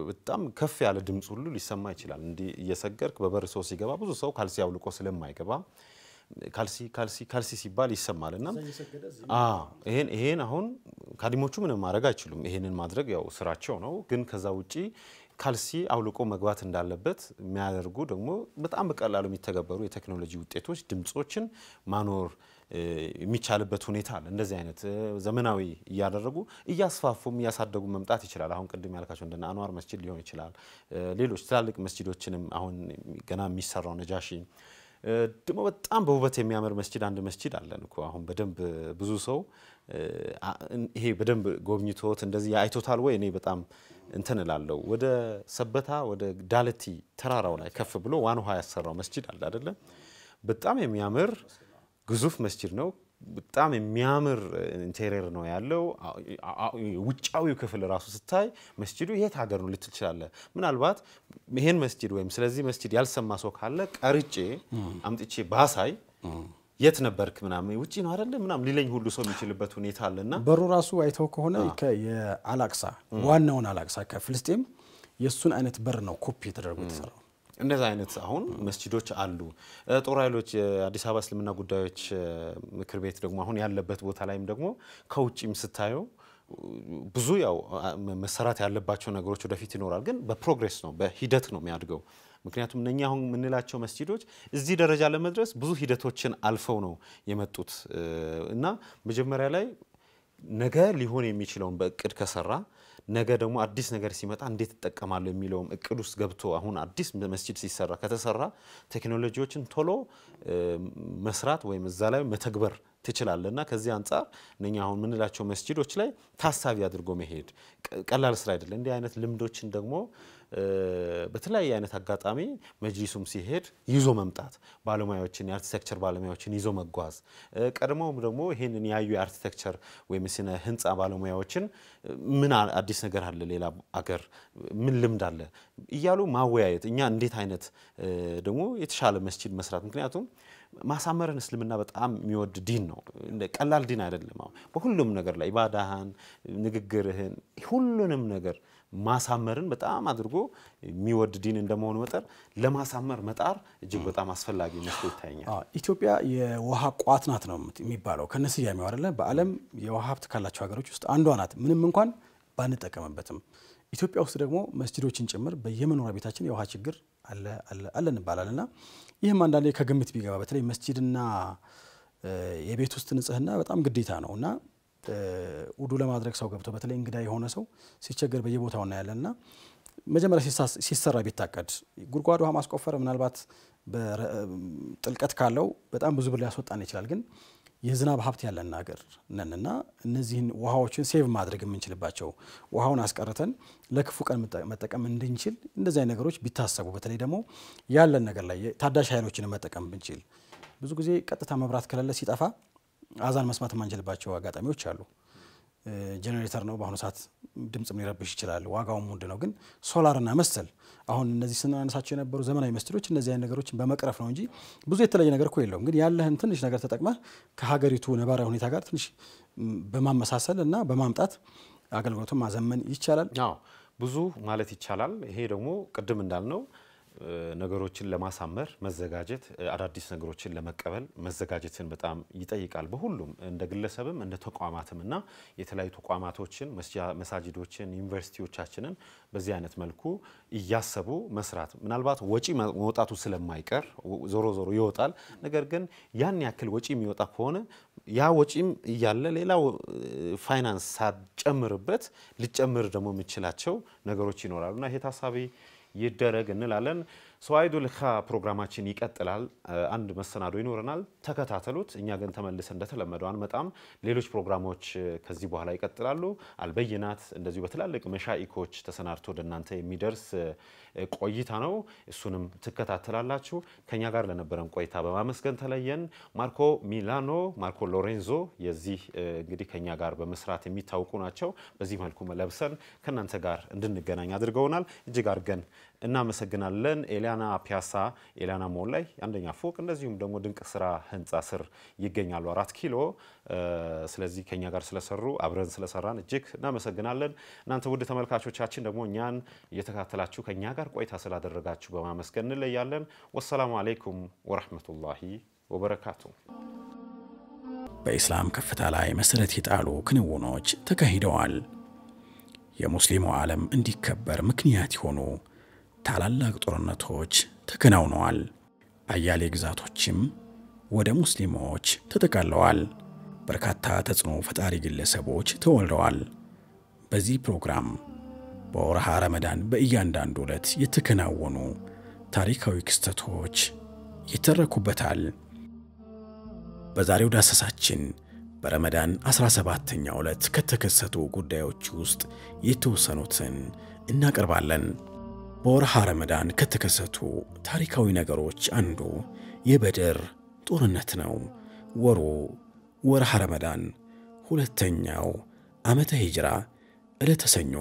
በጣም ከፍ ያለ ድምጽ ሁሉ ሊሰማ ይችላል። እንዲ እየሰገርክ በበር ሰው ሲገባ ብዙ ሰው ካልሲ አውልቆ ስለማይገባ ካልሲ ሲባል ይሰማልና ይሄን አሁን ካዲሞቹ ምንም ማድረግ አይችሉም። ይሄንን ማድረግ ያው ስራቸው ነው። ግን ከዛ ውጪ ካልሲ አውልቆ መግባት እንዳለበት የሚያደርጉ ደግሞ በጣም በቀላሉ የሚተገበሩ የቴክኖሎጂ ውጤቶች ድምጾችን ማኖር የሚቻልበት ሁኔታ አለ። እንደዚህ አይነት ዘመናዊ እያደረጉ እያስፋፉም እያሳደጉ መምጣት ይችላል። አሁን ቅድም ያልካቸው እንደና አንዋር መስጂድ ሊሆን ይችላል። ሌሎች ትላልቅ መስጂዶችንም አሁን ገና የሚሰራው ነጃሺ ደግሞ በጣም በውበት የሚያምር መስጂድ አንድ መስጂድ አለን እኮ አሁን በደንብ ብዙ ሰው ይሄ በደንብ ጎብኝቶት እንደዚህ አይቶታል ወይ? እኔ በጣም እንትን እላለሁ። ወደ ሰበታ ወደ ዳለቲ ተራራው ላይ ከፍ ብሎ ዋን ውሃ ያሰራው መስጂድ አለ አይደለ? በጣም የሚያምር ግዙፍ መስጂድ ነው። በጣም የሚያምር ኢንቴሪየር ነው ያለው። ውጫዊው ክፍል ራሱ ስታይ መስጂዱ የት ሀገር ነው ልትል ትችላለህ። ምናልባት ይሄን መስጂድ ወይም ስለዚህ መስጂድ ያልሰማ ሰው ካለ ቀርጬ አምጥቼ ባሳይ የት ነበርክ ምናምን ውጪ ነው አይደለ ምናምን ሊለኝ ሁሉ ሰው የሚችልበት ሁኔታ አለና በሩ ራሱ አይተው ከሆነ የአላቅሳ ዋናውን አላቅሳ ከፍልስጤም የሱን አይነት በር ነው ኮፒ ተደርጎ የተሰራው። እንደዛ አይነት አሁን መስጂዶች አሉ። ጦር ኃይሎች የአዲስ አበባ እስልምና ጉዳዮች ምክር ቤት ደግሞ አሁን ያለበት ቦታ ላይም ደግሞ ከውጪም ስታየው ብዙ ያው መሰራት ያለባቸው ነገሮች ወደፊት ይኖራል። ግን በፕሮግሬስ ነው በሂደት ነው የሚያድገው። ምክንያቱም እነኛ አሁን የምንላቸው መስጂዶች እዚህ ደረጃ ለመድረስ ብዙ ሂደቶችን አልፈው ነው የመጡት እና መጀመሪያ ላይ ነገ ሊሆን የሚችለውን በእቅድ ከሰራ ነገ ደግሞ አዲስ ነገር ሲመጣ እንዴት ተጠቀማለሁ የሚለውም እቅድ ውስጥ ገብቶ አሁን አዲስ መስጂድ ሲሰራ ከተሰራ ቴክኖሎጂዎችን ቶሎ መስራት ወይም እዛ ላይ መተግበር ትችላለና ከዚህ አንፃር እነኛ አሁን ምንላቸው መስጂዶች ላይ ታሳቢ አድርጎ መሄድ ቀላል ስራ አይደለም። እንዲህ አይነት ልምዶችን ደግሞ በተለያየ አይነት አጋጣሚ መጅሊሱም ሲሄድ ይዞ መምጣት ባለሙያዎችን የአርኪቴክቸር ባለሙያዎችን ይዞ መጓዝ ቀድሞም ደግሞ ይሄንን ያዩ የአርኪቴክቸር ወይም ስነ ህንጻ ባለሙያዎችን ምን አዲስ ነገር አለ ሌላ አገር ምን ልምድ አለ እያሉ ማወያየት እኛ እንዴት አይነት ደግሞ የተሻለ መስጂድ መስራት ምክንያቱም ማሳመርን እስልምና በጣም የሚወድ ዲን ነው። ቀላል ዲን አይደለም። በሁሉም ነገር ላይ ኢባዳህን ንግግርህን ሁሉንም ነገር ማሳመርን በጣም አድርጎ የሚወድ ዲን እንደመሆኑ መጠን ለማሳመር መጣር እጅግ በጣም አስፈላጊ መስሎ ይታየኛል። ኢትዮጵያ የውሃ ቋት ናት ነው የሚባለው ከነስያሜው አይደለ? በዓለም የውሃ ሀብት ካላቸው ሀገሮች ውስጥ አንዷ ናት። ምንም እንኳን ባንጠቀምበትም ኢትዮጵያ ውስጥ ደግሞ መስጂዶችን ጭምር በየመኖሪያ ቤታችን የውሃ ችግር አለ እንባላልና ይህም አንዳንዴ ከግምት ቢገባ በተለይ መስጂድና የቤት ውስጥ ንጽህና በጣም ግዴታ ነውና ውዱ ለማድረግ ሰው ገብቶ በተለይ እንግዳ የሆነ ሰው ሲቸገር በየቦታው እና ያለና መጀመሪያ ሲሰራ ቢታቀድ ጉድጓድ ውሃ ማስቆፈር ምናልባት በጥልቀት ካለው በጣም ብዙ ብር ሊያስወጣን ይችላል። ግን የዝናብ ሀብት ያለን ሀገር ነንና እነዚህን ውሃዎችን ሴቭ ማድረግ የምንችልባቸው ውሃውን አስቀርተን ለክፉ ቀን መጠቀም እንድንችል እንደዚህ አይነት ነገሮች ቢታሰቡ በተለይ ደግሞ ያለን ነገር ላይ ታዳሽ ኃይሎችን መጠቀም ብንችል ብዙ ጊዜ ቀጥታ መብራት ከሌለ ሲጠፋ አዛን መስማት የማንችልባቸው አጋጣሚዎች አሉ። ጄኔሬተር ነው በአሁኑ ሰዓት ድምጽም ሊረብሽ ይችላል ዋጋውም ውድ ነው ግን ሶላርና መሰል አሁን እነዚህ ስናነሳቸው የነበሩ ዘመናዊ መስጥሮች እነዚህ አይነት ነገሮችን በመቅረፍ ነው እንጂ ብዙ የተለየ ነገር እኮ የለውም። ግን ያለህን ትንሽ ነገር ተጠቅመህ ከሀገሪቱ ነባራዊ ሁኔታ ጋር ትንሽ በማመሳሰል እና በማምጣት አገልግሎቱን ማዘመን ይቻላል። አዎ ብዙ ማለት ይቻላል። ይሄ ደግሞ ቅድም እንዳልነው ነገሮችን ለማሳመር መዘጋጀት አዳዲስ ነገሮችን ለመቀበል መዘጋጀትን በጣም ይጠይቃል። በሁሉም እንደ ግለሰብም እንደ ተቋማትምና የተለያዩ ተቋማቶችን መሳጅዶችን ዩኒቨርሲቲዎቻችንን በዚህ አይነት መልኩ እያሰቡ መስራት ምናልባት ወጪ መውጣቱ ስለማይቀር ዞሮ ይወጣል። ነገር ግን ያን ያክል ወጪ የሚወጣ ከሆነ ያ ወጪም እያለ ሌላው ፋይናንስ ሳጨምርበት ሊጨምር ደግሞ የሚችላቸው ነገሮች ይኖራሉና ይሄ ታሳቢ ይደረግ እንላለን። ሰዋኢዱል ኻ ፕሮግራማችን ይቀጥላል። አንድ መሰናዶ ይኖረናል ተከታተሉት። እኛ ግን ተመልሰን እንደተለመደው አንመጣም። ሌሎች ፕሮግራሞች ከዚህ በኋላ ይቀጥላሉ። አልበይናት እንደዚሁ በትላልቅ መሻኢኮች ተሰናድቶ ወደናንተ የሚደርስ ቆይታ ነው። እሱንም ትከታተላላችሁ። ከኛ ጋር ለነበረን ቆይታ በማመስገን ተለየን። ማርኮ ሎሬንዞ የዚህ እንግዲህ ከኛ ጋር በመስራት የሚታወቁ ናቸው። በዚህ መልኩ ለብሰን ከናንተ ጋር እንድንገናኝ አድርገውናል። እጅግ አድርገን እናመሰግናለን። ኤሊያና ፒያሳ ኤሊያና ሞል ላይ አንደኛ ፎቅ እንደዚሁም ደግሞ ድንቅ ስራ ህንጻ ስር ይገኛሉ 4 ኪሎ። ስለዚህ ከኛ ጋር ስለሰሩ አብረን ስለሰራን እጅግ እናመሰግናለን። እናንተ ውድ ተመልካቾቻችን ደግሞ እኛን እየተከታተላችሁ ከኛ ጋር ቆይታ ስላደረጋችሁ በማመስገን እንለያለን። ወሰላሙ አለይኩም ወራህመቱላሂ ወበረካቱ። በኢስላም ከፍታ ላይ መሰረት የጣሉ ክንውኖች ተካሂደዋል። የሙስሊሙ ዓለም እንዲከበር ምክንያት የሆኑ ታላላቅ ጦርነቶች ተከናውነዋል። አያሌ ግዛቶችም ወደ ሙስሊሞች ተጠቃለዋል። በርካታ ተጽዕኖ ፈጣሪ ግለሰቦች ተወልደዋል። በዚህ ፕሮግራም በወርሃ ረመዳን በእያንዳንዱ ዕለት የተከናወኑ ታሪካዊ ክስተቶች ይተረኩበታል። በዛሬው ዳሰሳችን በረመዳን 17ኛው ዕለት ከተከሰቱ ጉዳዮች ውስጥ የተወሰኑትን እናቀርባለን። በወርሃ ረመዳን ከተከሰቱ ታሪካዊ ነገሮች አንዱ የበድር ጦርነት ነው። ወሩ ወርሃ ረመዳን ሁለተኛው ዓመተ ሂጅራ ዕለተ ሰኞ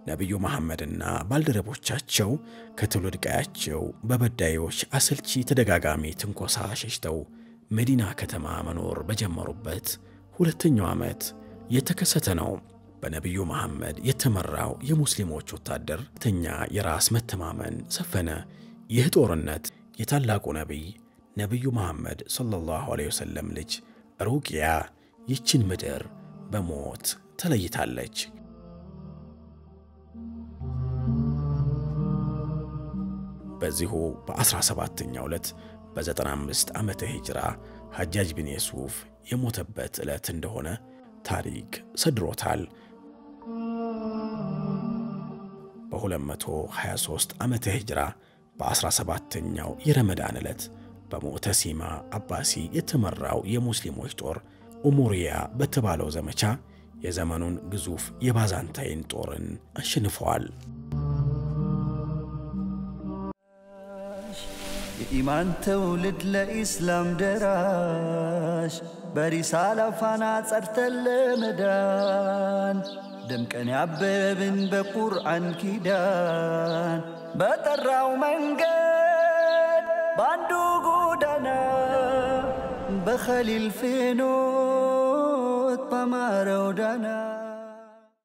ነብዩ መሐመድና ባልደረቦቻቸው ከትውልድ ቀያቸው በበዳዮች አሰልቺ ተደጋጋሚ ትንኮሳ ሸሽተው መዲና ከተማ መኖር በጀመሩበት ሁለተኛው ዓመት የተከሰተ ነው። በነብዩ መሐመድ የተመራው የሙስሊሞች ወታደር ተኛ የራስ መተማመን ሰፈነ። ይህ ጦርነት የታላቁ ነብዩ መሐመድ ሰለላሁ ዐለይሂ ወሰለም ልጅ ሩቂያ ይችን ምድር በሞት ተለይታለች። በዚሁ በ17ኛው ዕለት በ95 ዓመተ ሂጅራ ሐጃጅ ቢን ዩሱፍ የሞተበት ዕለት እንደሆነ ታሪክ ሰድሮታል። በ223 ዓመተ ሂጅራ በ17ኛው የረመዳን ዕለት በሙዕተሲማ አባሲ የተመራው የሙስሊሞች ጦር ኡሙሪያ በተባለው ዘመቻ የዘመኑን ግዙፍ የባዛንታይን ጦርን አሸንፈዋል። የኢማን ትውልድ ለኢስላም ደራሽ በሪሳላ ፋና ጸድተን ለመዳን ደምቀን ያበብን በቁርአን ኪዳን በጠራው መንገድ ባንዱ ጎዳና በኸሊል ፍኖት በማረው ዳና